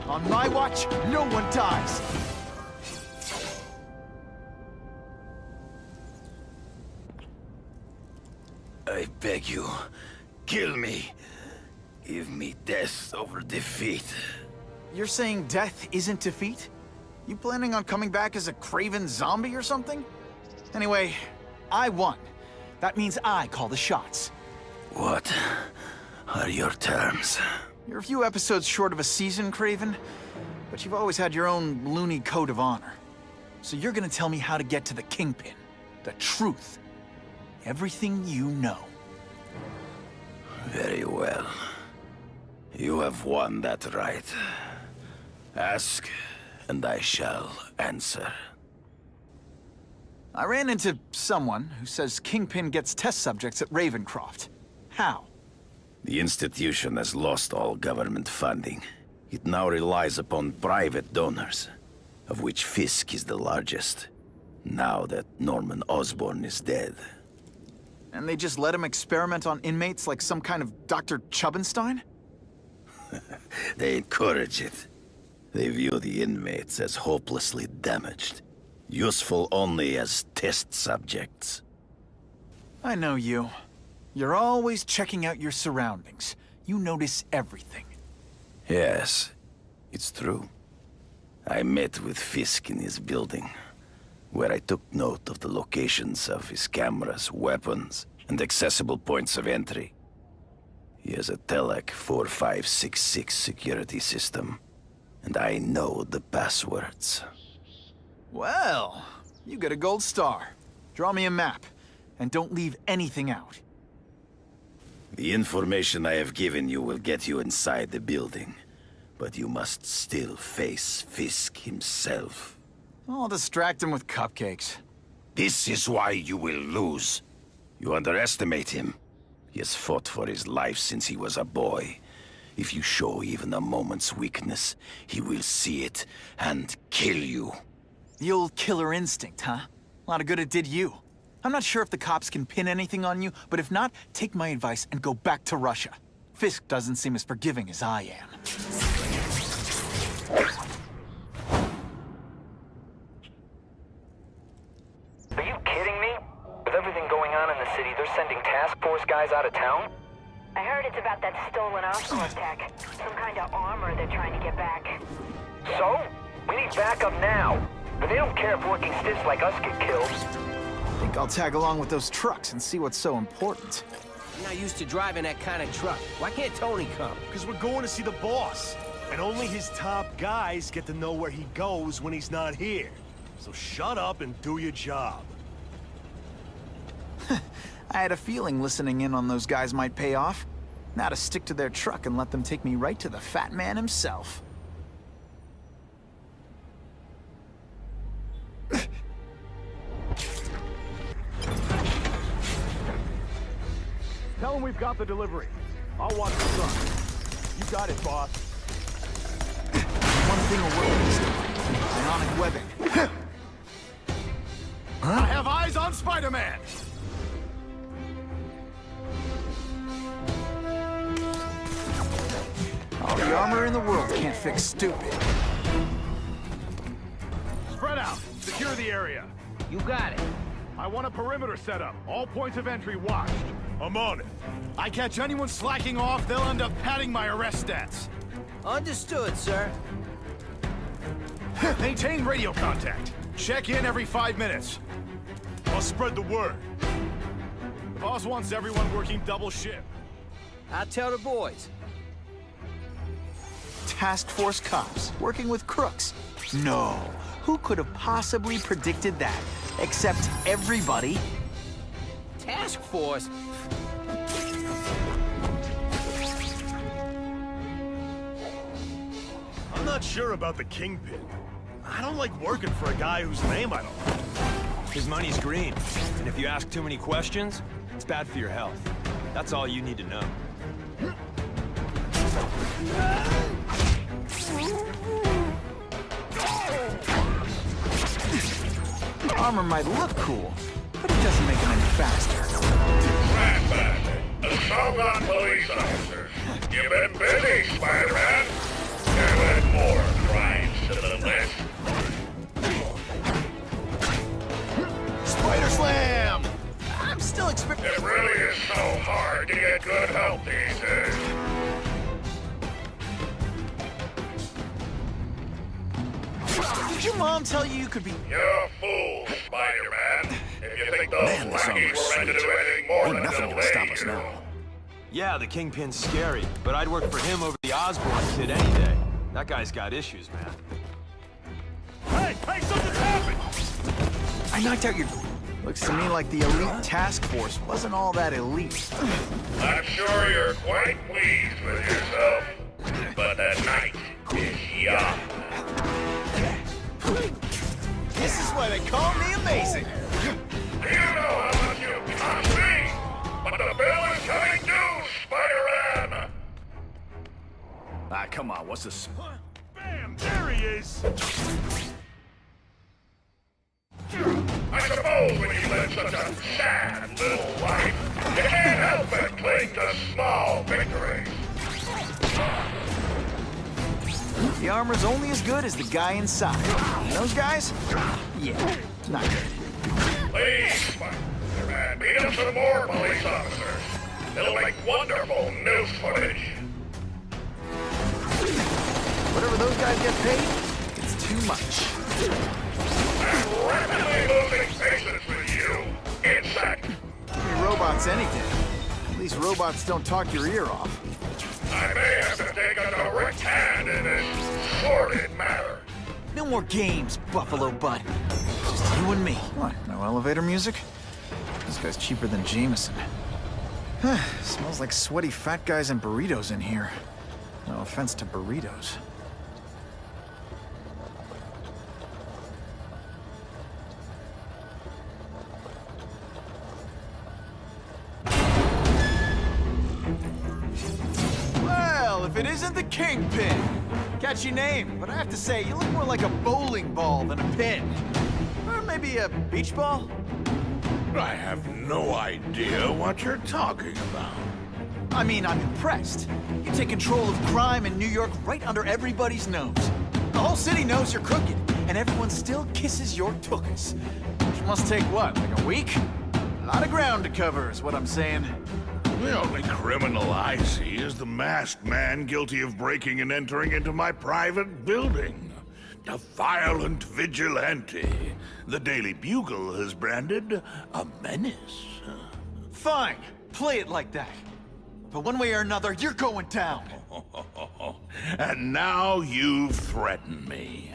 On my watch, no one dies. I beg you, kill me. Give me death over defeat. You're saying death isn't defeat? You planning on coming back as a craven zombie or something? Anyway, I won. That means I call the shots. What are your terms? You're a few episodes short of a season, Craven, but you've always had your own loony code of honor. So you're gonna tell me how to get to the Kingpin. The truth. Everything you know. Very well. You have won that right. Ask, and I shall answer. I ran into someone who says Kingpin gets test subjects at Ravencroft. How? The institution has lost all government funding. It now relies upon private donors, of which Fisk is the largest, now that Norman Osborn is dead. And they just let him experiment on inmates like some kind of Dr. Chubbenstein? They encourage it. They view the inmates as hopelessly damaged, useful only as test subjects. I know you. You're always checking out your surroundings. You notice everything. Yes, it's true. I met with Fisk in his building, where I took note of the locations of his cameras, weapons, and accessible points of entry. He has a Telec 4566 security system, and I know the passwords. Well, you get a gold star. Draw me a map, and don't leave anything out. The information I have given you will get you inside the building, but you must still face Fisk himself. I'll distract him with cupcakes. This is why you will lose. You underestimate him. He has fought for his life since he was a boy. If you show even a moment's weakness, he will see it and kill you. The old killer instinct, huh? A lot of good it did you. I'm not sure if the cops can pin anything on you, but if not, take my advice and go back to Russia. Fisk doesn't seem as forgiving as I am. Are you kidding me? With everything going on in the city, they're sending task force guys out of town? I heard it's about that stolen Oscorp tech. Some kind of armor they're trying to get back. So? We need backup now. But they don't care if working stiffs like us get killed. I think I'll tag along with those trucks and see what's so important. I'm not used to driving that kind of truck. Why can't Tony come? Because we're going to see the boss. And only his top guys get to know where he goes when he's not here. So shut up and do your job. I had a feeling listening in on those guys might pay off. Now to stick to their truck and let them take me right to the fat man himself. Tell him we've got the delivery. I'll watch the truck. You got it, boss. One thing will work this time. Ionic webbing. I have eyes on Spider-Man! All the armor in the world can't fix stupid. Spread out. Secure the area. You got it. I want a perimeter set up. All points of entry watched. I'm on it. I catch anyone slacking off, they'll end up padding my arrest stats. Understood, sir. Maintain radio contact. Check in every 5 minutes. I'll spread the word. The boss wants everyone working double shift. I'll tell the boys. Task Force cops working with crooks. No. Who could have possibly predicted that? Except everybody. Task Force? I'm not sure about the Kingpin. I don't like working for a guy whose name I don't know. His money's green, and if you ask too many questions, it's bad for your health. That's all you need to know. Armor might look cool, but it doesn't make him any faster. Shogun police officers, you've been busy, Spider-Man. You've added more crimes to the list. Spider Slam! I'm still expecting. It really is so hard to get good help these days. Did your mom tell you could be... You're a fool, Spider-Man. If you think those lackeys were meant to do anything more than delay you. Yeah, the Kingpin's scary, but I'd work for him over the Osborn kid any day. That guy's got issues, man. Hey, something's happened! I knocked out your... Looks to me like the elite task force wasn't all that elite. I'm sure you're quite pleased with yourself, but the night is young. This is why they call me amazing. You know how much you cost me, but the bill is coming due, Spider-Man! Ah, come on, what's this? Bam! There he is! I suppose when you live such a sad little life, you can't help but cling to small victories. The armor's only as good as the guy inside. And those guys? Yeah, not good. Please, Spider-Man, beat up some more police officers. It'll make wonderful news footage. Whatever those guys get paid, it's too much. I'm rapidly losing patience with you, insect. Give me robots any day. At least robots don't talk your ear off. I may have to take a direct hand in this sordid matter. No more games, Buffalo Butt. Just you and me. What, no elevator music? This guy's cheaper than Jameson. Smells like sweaty fat guys and burritos in here. No offense to burritos. Well, if it isn't the Kingpin. Catchy name, but I have to say, you look more like a bowling ball than a pin. Or maybe a beach ball? I have no idea what you're talking about. I mean, I'm impressed. You take control of crime in New York right under everybody's nose. The whole city knows you're crooked, and everyone still kisses your tuchus. Which must take what, like a week? A lot of ground to cover is what I'm saying. The only criminal I see is the masked man guilty of breaking and entering into my private building. A violent vigilante. The Daily Bugle has branded a menace. Fine, play it like that. But one way or another, you're going down. And now you've threatened me.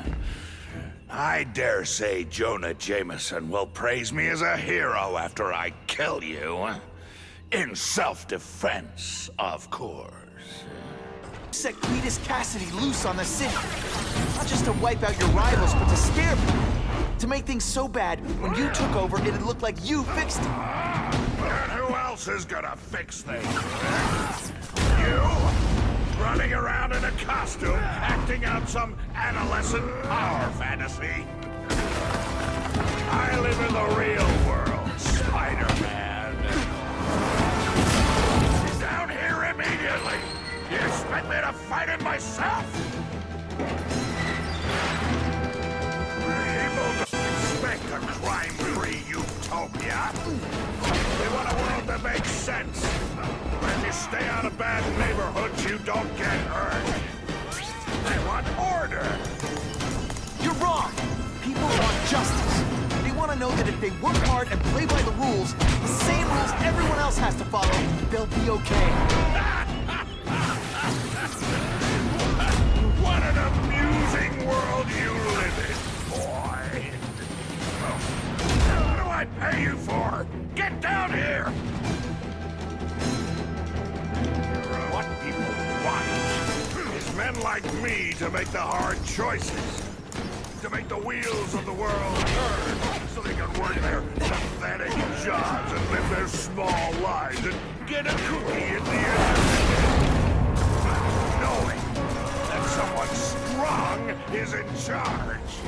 I dare say Jonah Jameson will praise me as a hero after I kill you. In self-defense, of course. Set Cletus Cassidy loose on the city. Not just to wipe out your rivals, but to scare people. To make things so bad, when you took over, it'd look like you fixed it. And who else is gonna fix things? You? Running around in a costume, acting out some adolescent power fantasy? I live in the real world, Spider-Man. Down here immediately! You expect me to fight it myself? People don't expect a crime-free utopia. They want a world that makes sense. But if you stay out of bad neighborhoods, you don't get hurt. They want order. You're wrong. People want justice. They want to know that if they work hard and play by the rules, the same rules everyone else has to follow, they'll be okay. men like me to make the hard choices. To make the wheels of the world turn so they can work their pathetic jobs and live their small lives and get a cookie at the end of the day. Knowing that someone strong is in charge.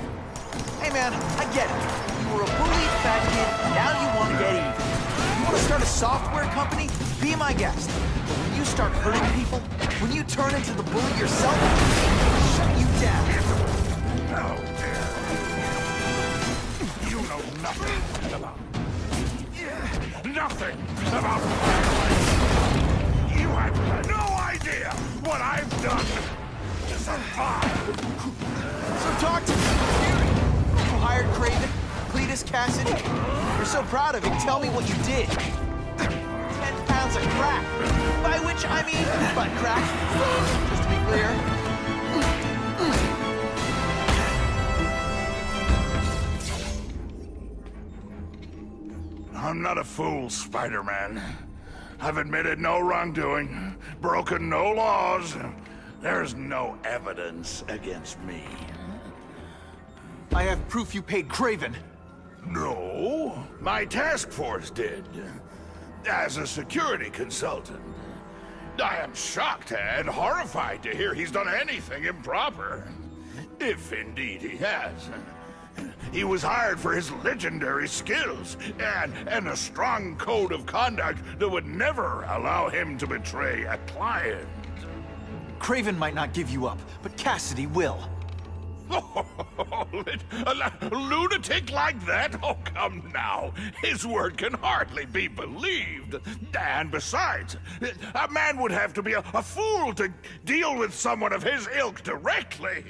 Hey man, I get it. You were a bullied fat kid, and now you want to get even. You want to start a software company? Be my guest. But when you start hurting people, when you turn into the bully yourself, I'll shut you down. No, dear. You know nothing about... Nothing about my life. You have no idea what I've done to survive. So talk to me. You hired Craven, Cletus Cassidy. You're so proud of it. Tell me what you did. 10 pounds of crack. By which I mean butt crack. Just to be clear. I'm not a fool, Spider-Man. I've admitted no wrongdoing, broken no laws. There's no evidence against me. I have proof you paid Craven. No, my task force did. As a security consultant. I am shocked and horrified to hear he's done anything improper. If indeed he has. He was hired for his legendary skills and a strong code of conduct that would never allow him to betray a client. Craven might not give you up, but Cassidy will. A lunatic like that? Oh, come now. His word can hardly be believed. And besides, a man would have to be a fool to deal with someone of his ilk directly.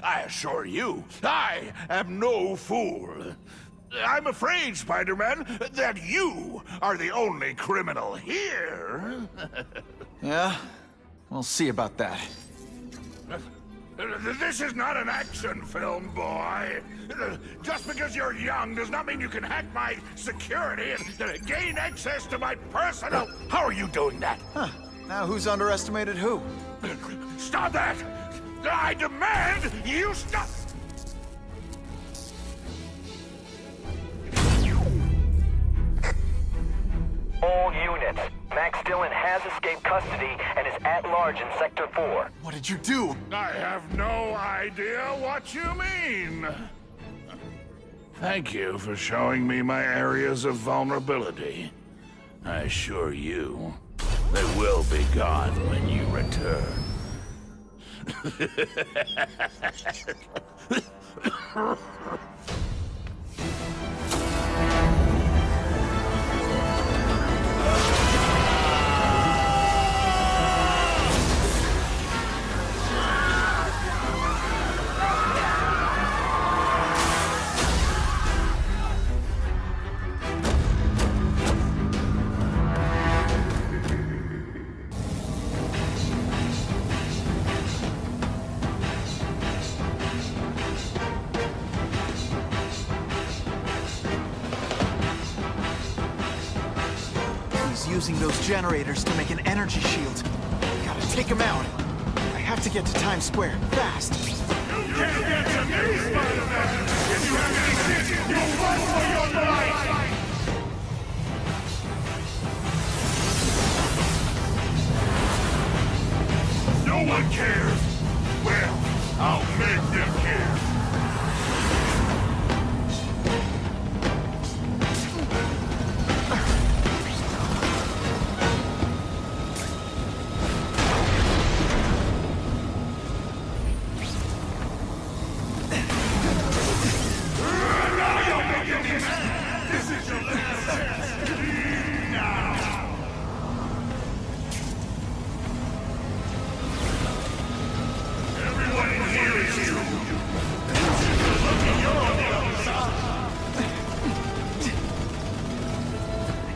I assure you, I am no fool. I'm afraid, Spider-Man, that you are the only criminal here. Yeah? We'll see about that. This is not an action film, boy. Just because you're young does not mean you can hack my security and gain access to my personal... How are you doing that? Huh. Now who's underestimated who? Stop that! I demand you stop! All units. Max Dillon has escaped custody and is at large in Sector 4. What did you do? I have no idea what you mean. Thank you for showing me my areas of vulnerability. I assure you, they will be gone when you return. Using those generators to make an energy shield. Gotta take him out. I have to get to Times Square, fast. You can't get to me, Spider-Man! If you have any vision, you'll run for your life! No one cares! Well, I'll make them care!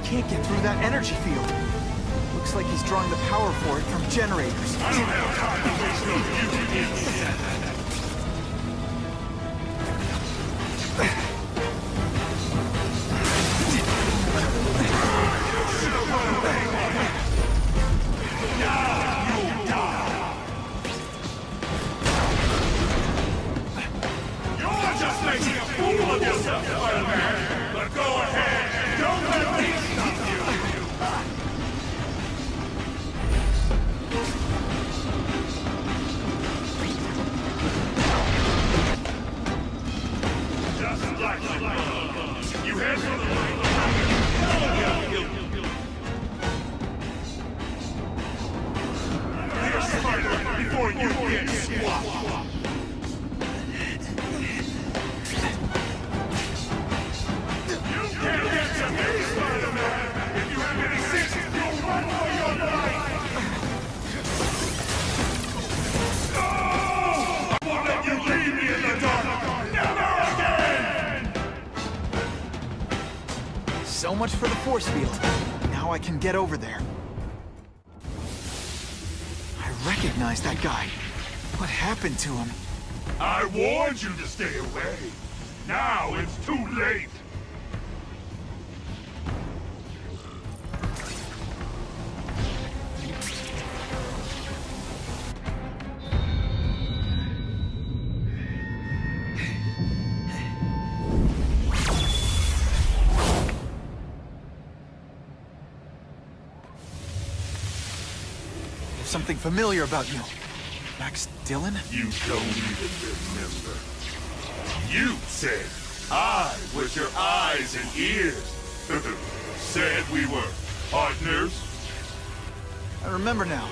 Can't get through that energy field. Looks like he's drawing the power for it from generators. I don't have time to waste no before you get squat. You can't get to me, Spider-Man! If you have any sense, you'll run for your life! No! I won't let you leave me in the dark! Never again! So much for the force field. Now I can get over there. I recognize that guy. What happened to him? I warned you to stay away. Now it's too late. There's something familiar about you. Max Dillon? You don't even remember. You said I was your eyes and ears. Said we were partners. I remember now.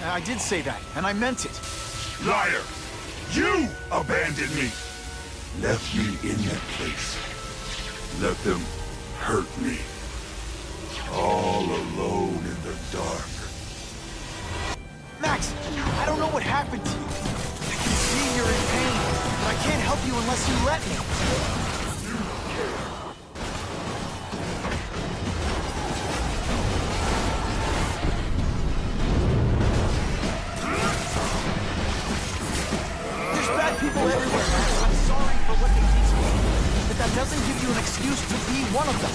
I did say that, and I meant it. Liar! You abandoned me! Left me in that place. Let them hurt me. All alone in the dark. Max, I don't know what happened to you. I can see you're in pain, but I can't help you unless you let me. There's bad people everywhere, Max. I'm sorry for what they did to me, but that doesn't give you an excuse to be one of them.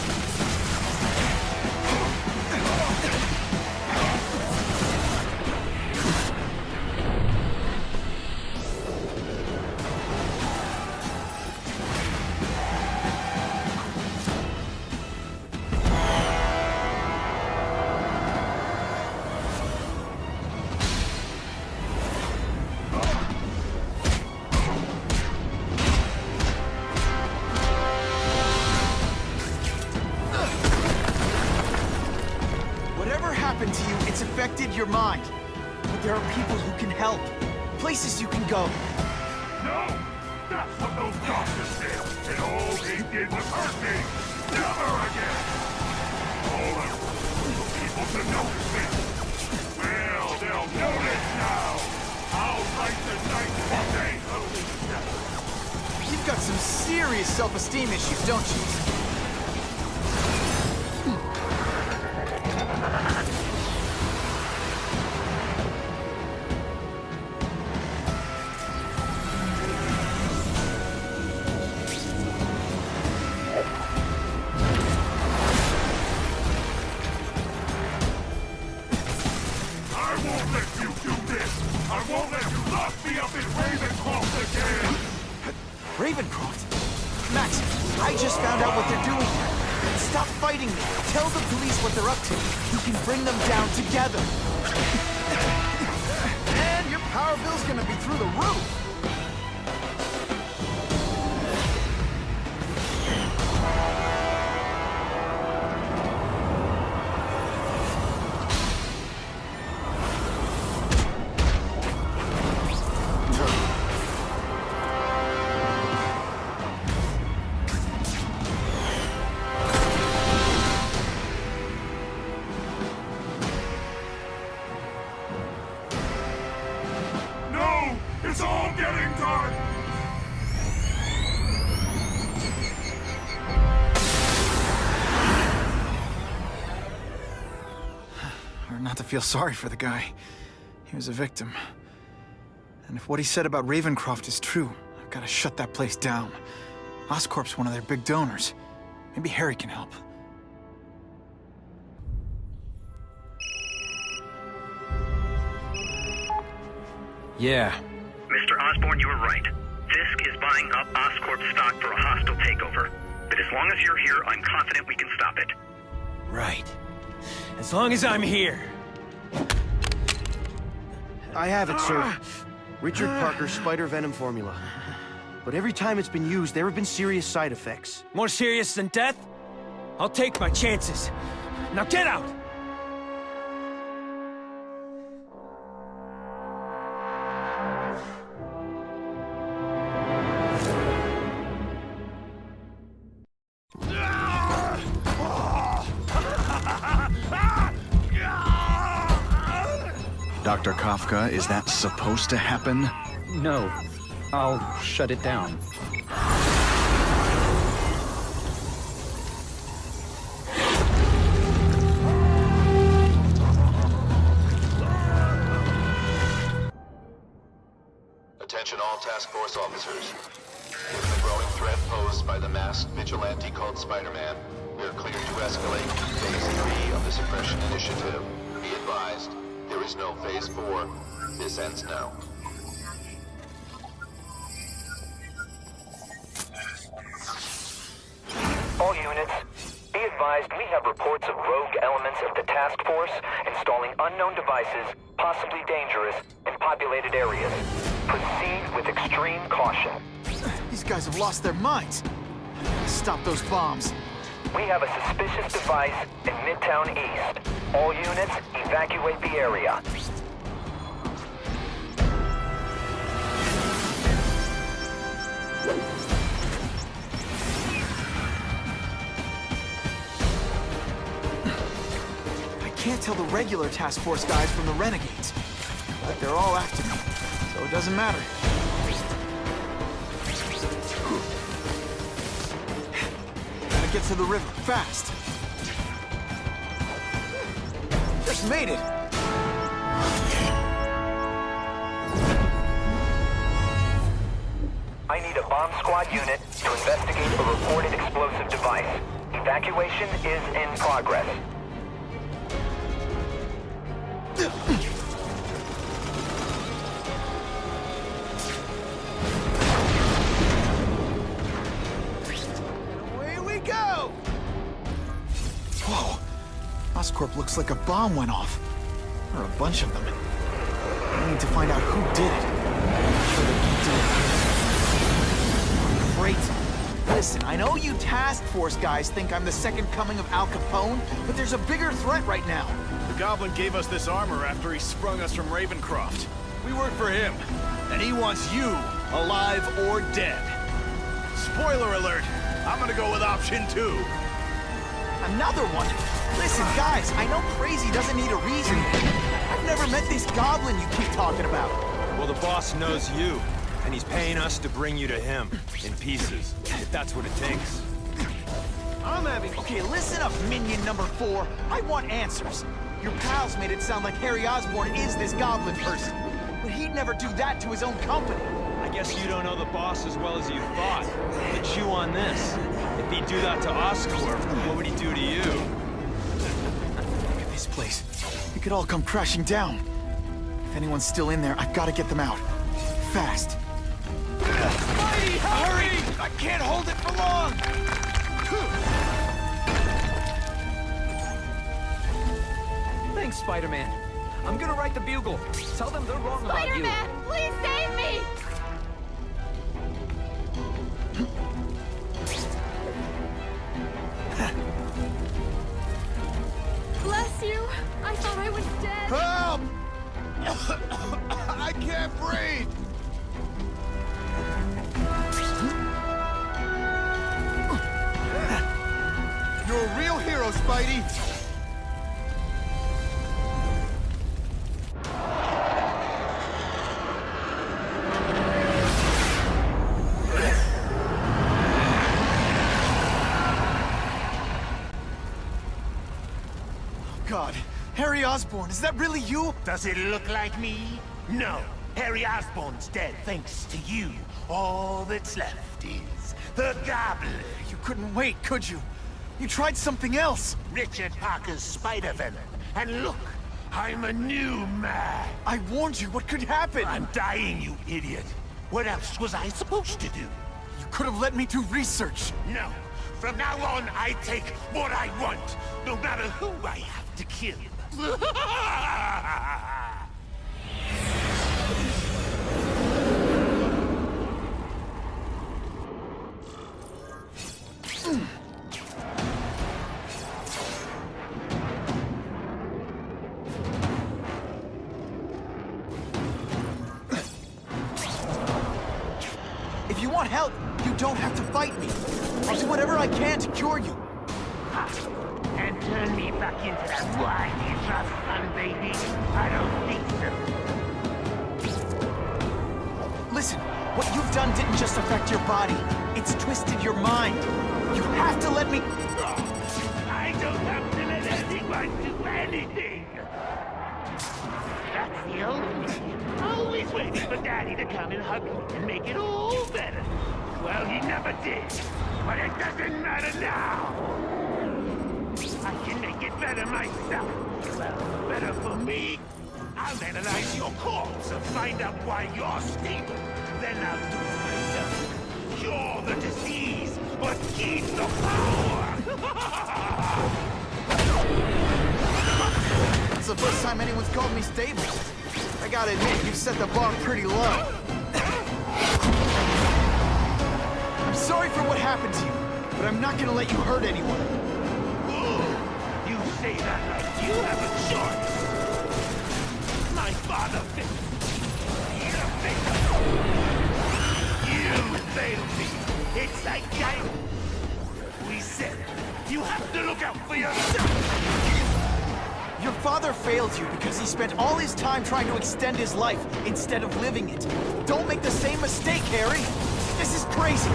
To you, it's affected your mind. But there are people who can help. Places you can go. No! That's what those doctors said! And all they did was hurt me! Never again! All I want for people to notice me! Well, they'll notice now! I'll write the night what they You've got some serious self-esteem issues, don't you? Ravencroft? Max, I just found out what they're doing here. Stop fighting me. Tell the police what they're up to. You can bring them down together. And your power bill's gonna be through the roof. It's all getting dark! Or not to feel sorry for the guy. He was a victim. And if what he said about Ravencroft is true, I've got to shut that place down. Oscorp's one of their big donors. Maybe Harry can help. Yeah. Mr. Osborn, you were right. Fisk is buying up Oscorp stock for a hostile takeover. But as long as you're here, I'm confident we can stop it. Right. As long as I'm here. I have it, sir. Richard Parker's spider venom formula. But every time it's been used, there have been serious side effects. More serious than death? I'll take my chances. Now get out! Dr. Kafka, is that supposed to happen? No. I'll shut it down. Attention all task force officers. Given the growing threat posed by the masked vigilante called Spider-Man, we are cleared to escalate Phase 3 of the Suppression Initiative. Be advised, there is no Phase 4. This ends now. All units, be advised we have reports of rogue elements of the task force installing unknown devices, possibly dangerous, in populated areas. Proceed with extreme caution. These guys have lost their minds. Stop those bombs. We have a suspicious device in Midtown East. All units, evacuate the area. I can't tell the regular task force guys from the renegades. But they're all after me, so it doesn't matter. Gotta get to the river, fast. Just made it. I need a bomb squad unit to investigate a reported explosive device. Evacuation is in progress. Away we go! Whoa. Oscorp looks like a bomb went off. Or a bunch of them. I need to find out who did it. I'm sure they can do it. Great. Listen, I know you task force guys think I'm the second coming of Al Capone, but there's a bigger threat right now. The Goblin gave us this armor after he sprung us from Ravencroft. We work for him, and he wants you alive or dead. Spoiler alert, I'm gonna go with option 2. Another one? Listen, guys, I know crazy doesn't need a reason. I've never met this Goblin you keep talking about. Well, the boss knows you, and he's paying us to bring you to him, in pieces, if that's what it takes. I'm having... Okay, listen up, minion number 4. I want answers. Your pals made it sound like Harry Osborn is this Goblin person. But he'd never do that to his own company. I guess you don't know the boss as well as you thought. To chew on this. If he'd do that to Oscorp, what would he do to you? Look at this place. It could all come crashing down. If anyone's still in there, I've got to get them out. Fast. Spidey, hurry! I can't hold it for long! Thanks, Spider-Man. I'm gonna write the Bugle. Tell them they're wrong about you. Spider-Man, please save me! Bless you. I thought I was dead. Help! I can't breathe! You're a real hero, Spidey! God, Harry Osborn, is that really you? Does it look like me? No. Harry Osborn's dead thanks to you. All that's left is the Goblin. You couldn't wait, could you? You tried something else. Richard Parker's spider venom. And look, I'm a new man. I warned you, what could happen? I'm dying, you idiot. What else was I supposed to do? You could have let me do research. No. From now on, I take what I want, no matter who I have to kill. If you want help, you don't have to fight me. I'll do whatever I can to cure you. And turn me back into that whiny trust son one, baby? I don't think so. Listen, what you've done didn't just affect your body. It's twisted your mind. You have to let me... I don't have to let anyone do anything. That's the old me. Always waiting for Daddy to come and hug me and make it all better. Well, he never did. But it doesn't matter now. I can make it better myself. Well, better for me. I'll analyze your corpse and find out why you're stable. Then I'll do it myself. Cure the disease, but keep the power! It's the first time anyone's called me stable. I gotta admit, you've set the bar pretty low. I'm sorry for what happened to you, but I'm not gonna let you hurt anyone. Ooh, you say that like you have a choice. My father failed. You failed me. It's like we said, you have to look out for yourself. Your father failed you because he spent all his time trying to extend his life instead of living it. Don't make the same mistake, Harry. This is crazy.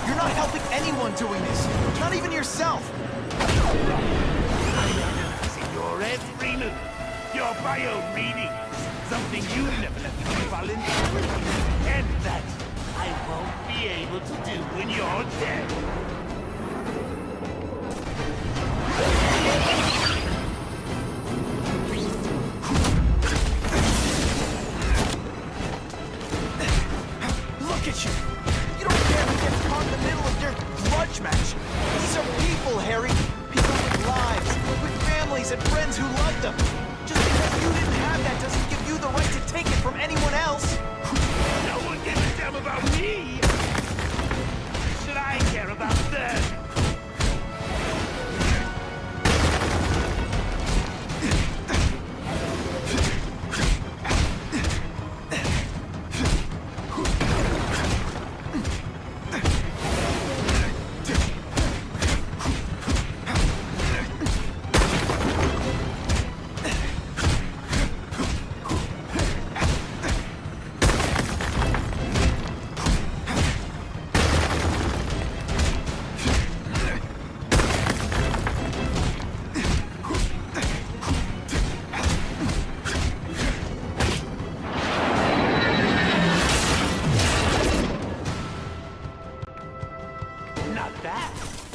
You're not helping anyone doing this. Not even yourself. I'm analyzing your every move. Your bio readings. Something you never let me do voluntarily. And that I won't be able to do when you're dead. Look at you! You don't care who gets caught in the middle of your grudge match. These are people, Harry. People with lives, with families and friends who love them. Just because you didn't have that doesn't give you the right to take it from anyone else. No one gives a damn about me! Should I care about them?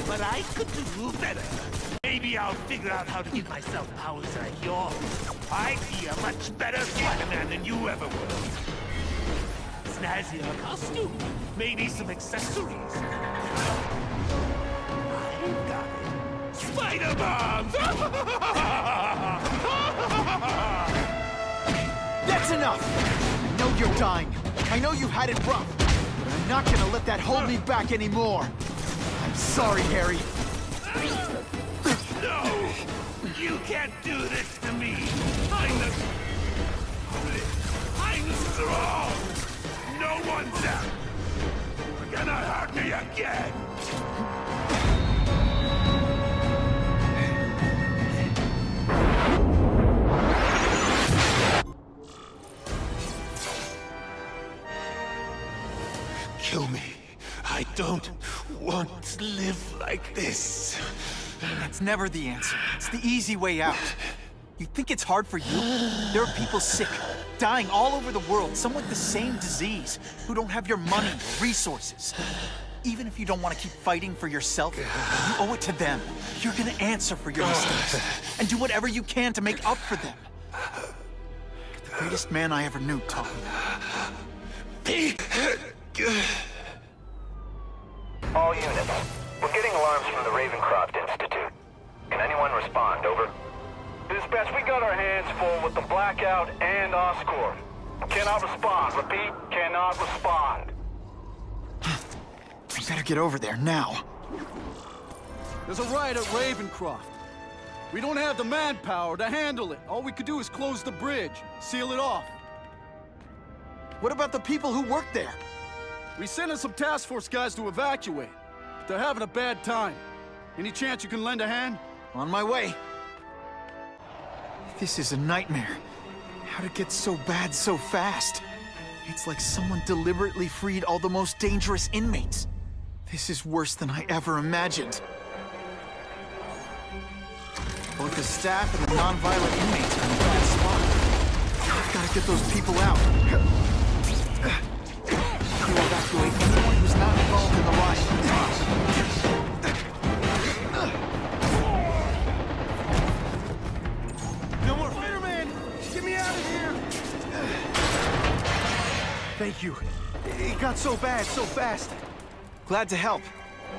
But I could do better. Maybe I'll figure out how to give myself powers like yours. I'd be a much better Spider-Man than you ever were. Snazzier costume, maybe some accessories. I've got it. Spider bombs! That's enough! I know you're dying. I know you had it rough. But I'm not gonna let that hold me back anymore. I'm sorry, Harry. No! You can't do this to me! I'm strong! No one's out! Gonna hurt me again! Kill me. I don't want to live like this. That's never the answer. It's the easy way out. You think it's hard for you? There are people sick, dying all over the world, some with the same disease, who don't have your money or resources. Even if you don't want to keep fighting for yourself, you owe it to them. You're gonna answer for your mistakes, and do whatever you can to make up for them. The greatest man I ever knew taught me that. All units, we're getting alarms from the Ravencroft Institute. Can anyone respond, over? Dispatch, we got our hands full with the blackout and Oscorp. Cannot respond. Repeat, cannot respond. We better get over there now. There's a riot at Ravencroft. We don't have the manpower to handle it. All we could do is close the bridge, seal it off. What about the people who work there? We sent in some task force guys to evacuate, but they're having a bad time. Any chance you can lend a hand? On my way. This is a nightmare. How'd it get so bad so fast? It's like someone deliberately freed all the most dangerous inmates. This is worse than I ever imagined. Both the staff and the non-violent inmates are in a bad spot. I've got to get those people out. To evacuate anyone who's not involved in the riot. No more Spider-Man! Get me out of here! Thank you. It got so bad so fast. Glad to help.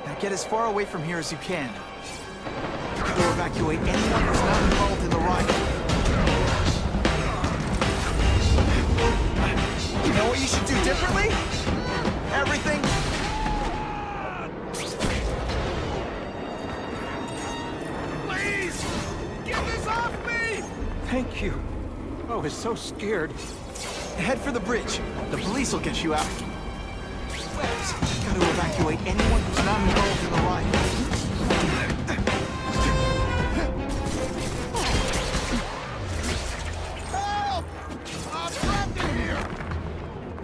Now get as far away from here as you can. Or evacuate anyone who's not involved in the riot. You know what you should do differently? Everything. Please! Get this off me! Thank you. I was so scared. Head for the bridge. The police will get you out. Gotta evacuate anyone who's not involved in the riot. Help! I'm trapped in here!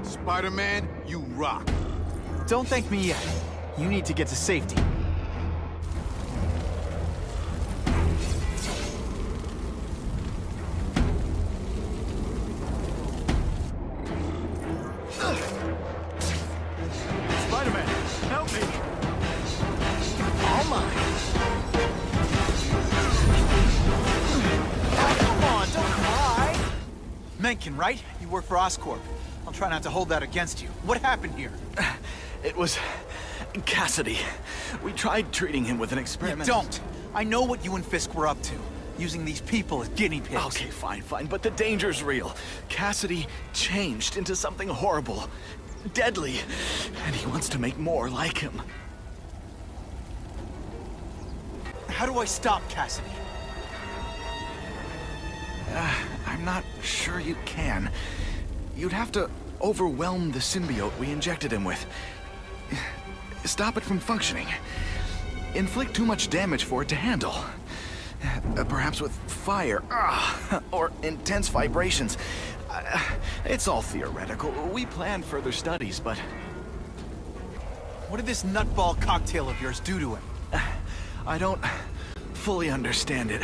Spider-Man, you rock. Don't thank me yet. You need to get to safety. Spider-Man, help me! All mine. Oh, come on, don't cry. Mencken, right? You work for Oscorp. I'll try not to hold that against you. What happened here? It was Cassidy. We tried treating him with an experiment. You don't. I know what you and Fisk were up to. Using these people as guinea pigs. Okay, fine, but the danger's real. Cassidy changed into something horrible, deadly, and he wants to make more like him. How do I stop Cassidy? I'm not sure you can. You'd have to overwhelm the symbiote we injected him with. Stop it from functioning. Inflict too much damage for it to handle. Perhaps with fire, or intense vibrations. It's all theoretical. We planned further studies, but... What did this nutball cocktail of yours do to him? I don't fully understand it.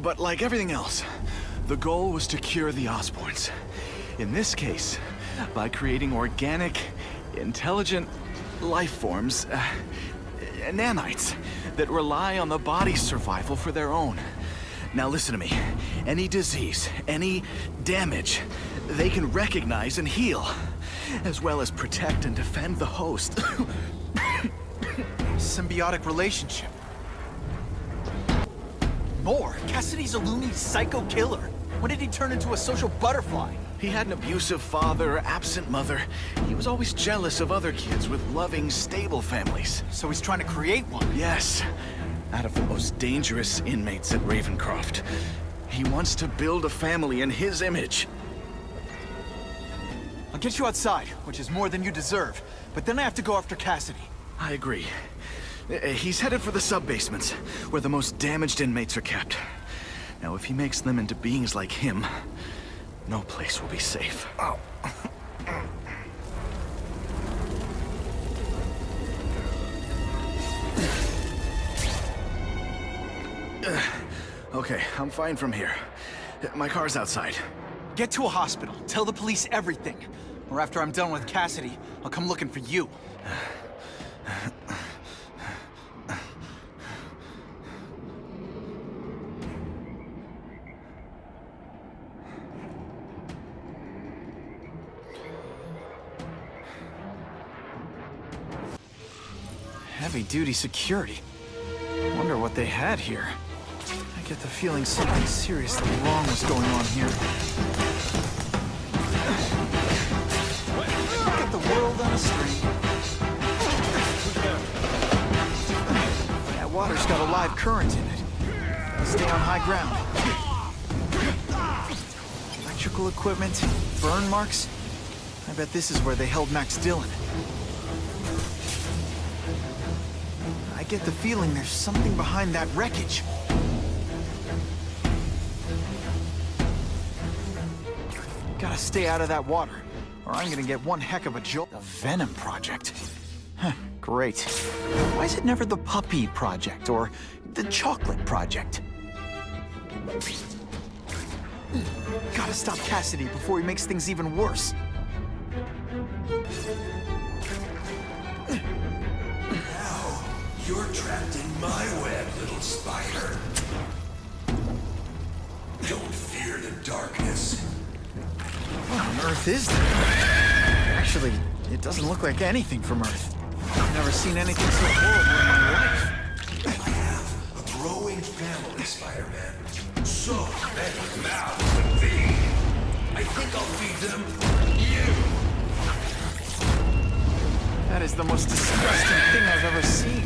But like everything else, the goal was to cure the Osborns. In this case, by creating organic, intelligent life forms, nanites, that rely on the body's survival for their own. Now listen to me. Any disease, any damage, they can recognize and heal, as well as protect and defend the host. Symbiotic relationship. More? Cassidy's a loony psycho killer. When did he turn into a social butterfly? He had an abusive father, absent mother. He was always jealous of other kids with loving, stable families. So he's trying to create one? Yes. Out of the most dangerous inmates at Ravencroft. He wants to build a family in his image. I'll get you outside, which is more than you deserve. But then I have to go after Cassidy. I agree. He's headed for the sub-basements, where the most damaged inmates are kept. Now, if he makes them into beings like him, no place will be safe. Oh. Okay, I'm fine from here. My car's outside. Get to a hospital. Tell the police everything. Or after I'm done with Cassidy, I'll come looking for you. Heavy-duty security. Wonder what they had here. I get the feeling something seriously wrong was going on here. Look at the world on a string. That water's got a live current in it. Gotta stay on high ground. Electrical equipment, burn marks. I bet this is where they held Max Dillon. I get the feeling there's something behind that wreckage. Gotta stay out of that water, or I'm gonna get one heck of a jolt. The Venom Project. Huh, great. Why is it never the Puppy Project, or the Chocolate Project? Gotta stop Cassidy before he makes things even worse. Now, you're trapped in my web, little spider. Don't fear the darkness. What on Earth is that? Actually, it doesn't look like anything from Earth. I've never seen anything so horrible in my life. I have a growing family, Spider-Man. So many mouths to feed. I think I'll feed them you. That is the most disgusting thing I've ever seen.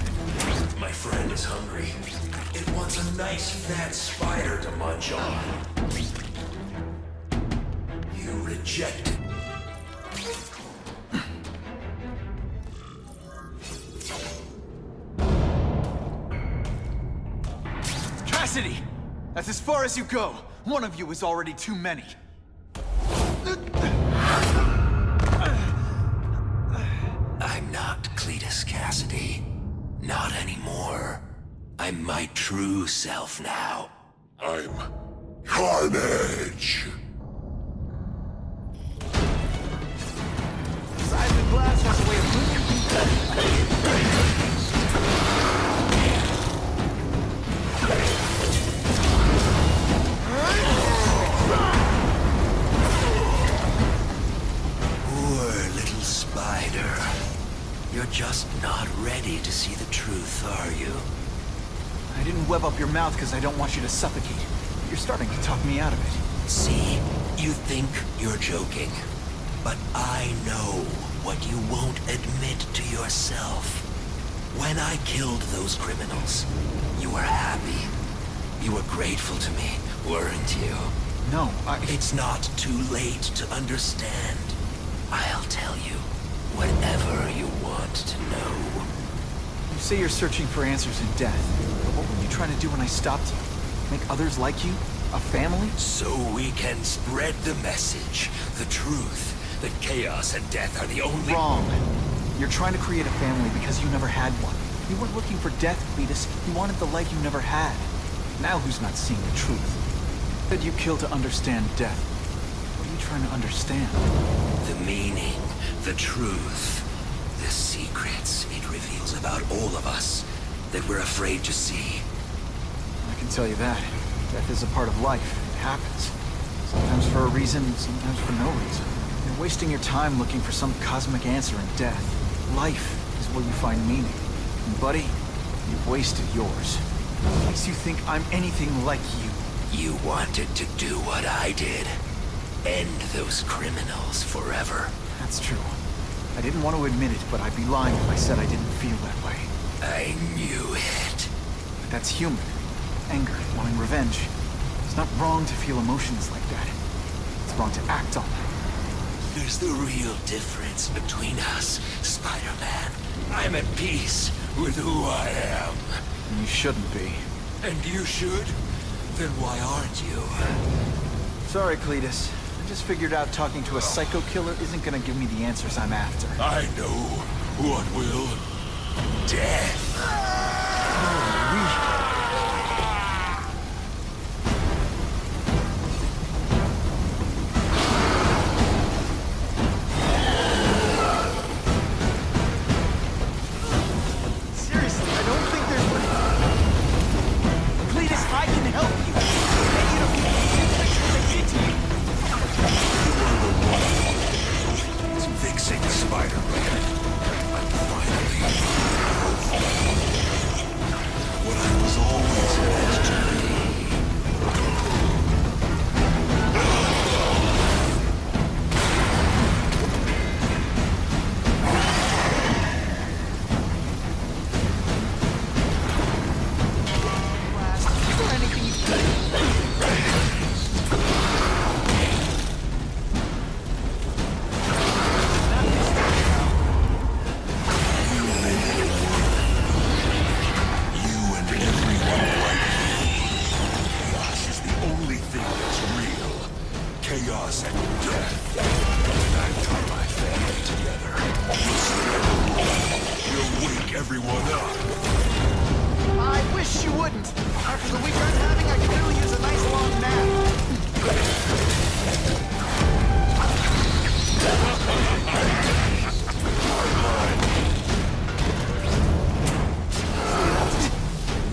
My friend is hungry. It wants a nice fat spider to munch on. You reject it. Cassidy! That's as far as you go. One of you is already too many. I'm not Cletus Cassidy. Not anymore. I'm my true self now. I'm Carnage. Seismic blast has a way of moving Poor little spider. You're just not ready to see the truth, are you? I didn't web up your mouth because I don't want you to suffocate. You're starting to talk me out of it. See, you think you're joking. But I know what you won't admit to yourself. When I killed those criminals, you were happy. You were grateful to me, weren't you? No, It's not too late to understand. I'll tell you whatever you want to know. You say you're searching for answers in death. But what were you trying to do when I stopped you? Make others like you? A family? So we can spread the message, the truth, that chaos and death are the only— Wrong. You're trying to create a family because you never had one. You weren't looking for death, Cletus. You wanted the life you never had. Now who's not seeing the truth? That you kill to understand death. What are you trying to understand? The meaning, the truth, the secrets it reveals about all of us that we're afraid to see. I can tell you that. Death is a part of life. It happens. Sometimes for a reason, sometimes for no reason. You're wasting your time looking for some cosmic answer in death. Life is where you find meaning. And buddy, you've wasted yours. What makes you think I'm anything like you? You wanted to do what I did. End those criminals forever. That's true. I didn't want to admit it, but I'd be lying if I said I didn't feel that way. I knew it. But that's human. Anger, wanting revenge. It's not wrong to feel emotions like that. It's wrong to act on them. There's the real difference between us, Spider-Man. I'm at peace with who I am. And you shouldn't be. And you should? Then why aren't you? Sorry, Cletus. I just figured out talking to a psycho killer isn't gonna give me the answers I'm after. I know what will. Death. Seriously, I don't think there's one. Cletus, I can help you. Get you to fix what they did to you. It's fixing Spider-Man. I'm finally— tie my family together. You'll wake everyone up. I wish you wouldn't. After the week I'm having, I could really use a nice long nap.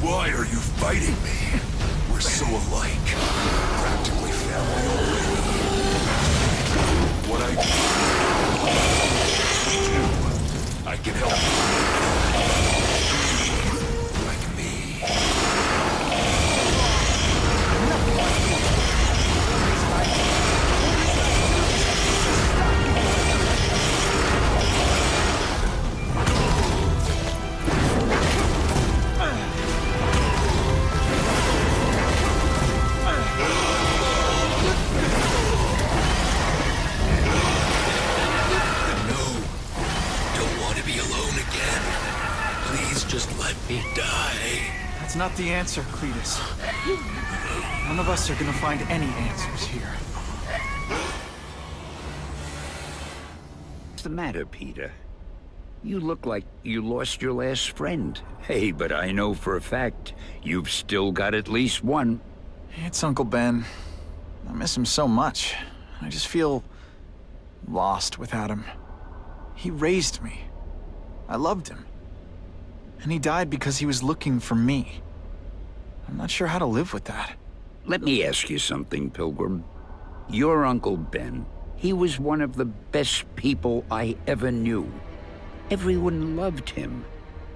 Why are you fighting me? We're so alike. Practically family already. What I do, I can help you. Like me. Just let me die. That's not the answer, Cletus. None of us are gonna find any answers here. What's the matter, Peter? You look like you lost your last friend. Hey, but I know for a fact you've still got at least one. It's Uncle Ben. I miss him so much. I just feel lost without him. He raised me. I loved him. And he died because he was looking for me. I'm not sure how to live with that. Let me ask you something, Pilgrim. Your Uncle Ben, he was one of the best people I ever knew. Everyone loved him.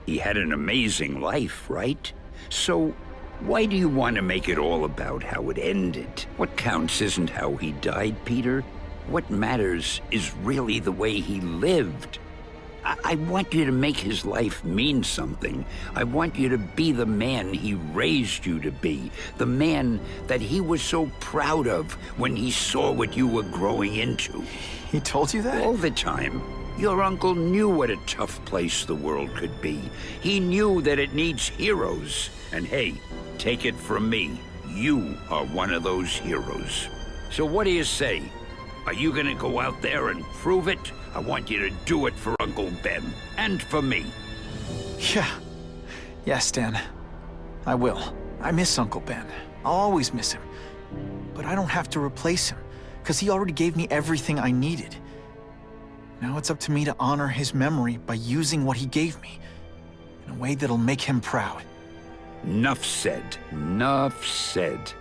He had an amazing life, right? So, why do you want to make it all about how it ended? What counts isn't how he died, Peter. What matters is really the way he lived. I want you to make his life mean something. I want you to be the man he raised you to be. The man that he was so proud of when he saw what you were growing into. He told you that? All the time. Your uncle knew what a tough place the world could be. He knew that it needs heroes. And hey, take it from me, you are one of those heroes. So what do you say? Are you gonna go out there and prove it? I want you to do it for Uncle Ben, and for me. Yeah. Yes, Dan. I will. I miss Uncle Ben. I'll always miss him. But I don't have to replace him, because he already gave me everything I needed. Now it's up to me to honor his memory by using what he gave me, in a way that'll make him proud. Nuff said. Nuff said.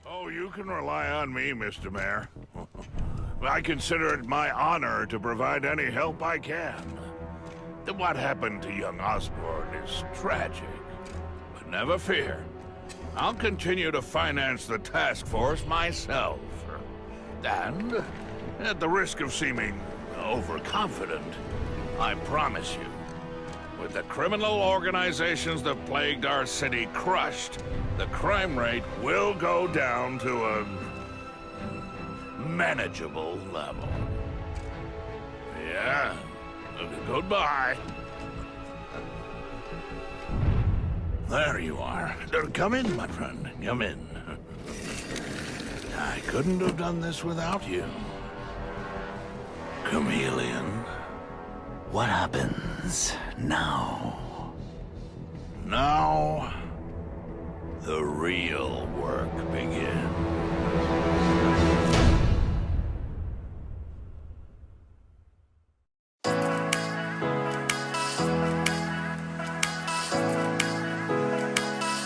Oh, you can rely on me, Mr. Mayor. I consider it my honor to provide any help I can. What happened to young Osborn is tragic, but never fear. I'll continue to finance the task force myself. And, at the risk of seeming overconfident, I promise you, with the criminal organizations that plagued our city crushed, the crime rate will go down to a manageable level. Yeah, goodbye. There you are. Come in, my friend. Come in. I couldn't have done this without you. Chameleon. What happens now? Now, the real work begins.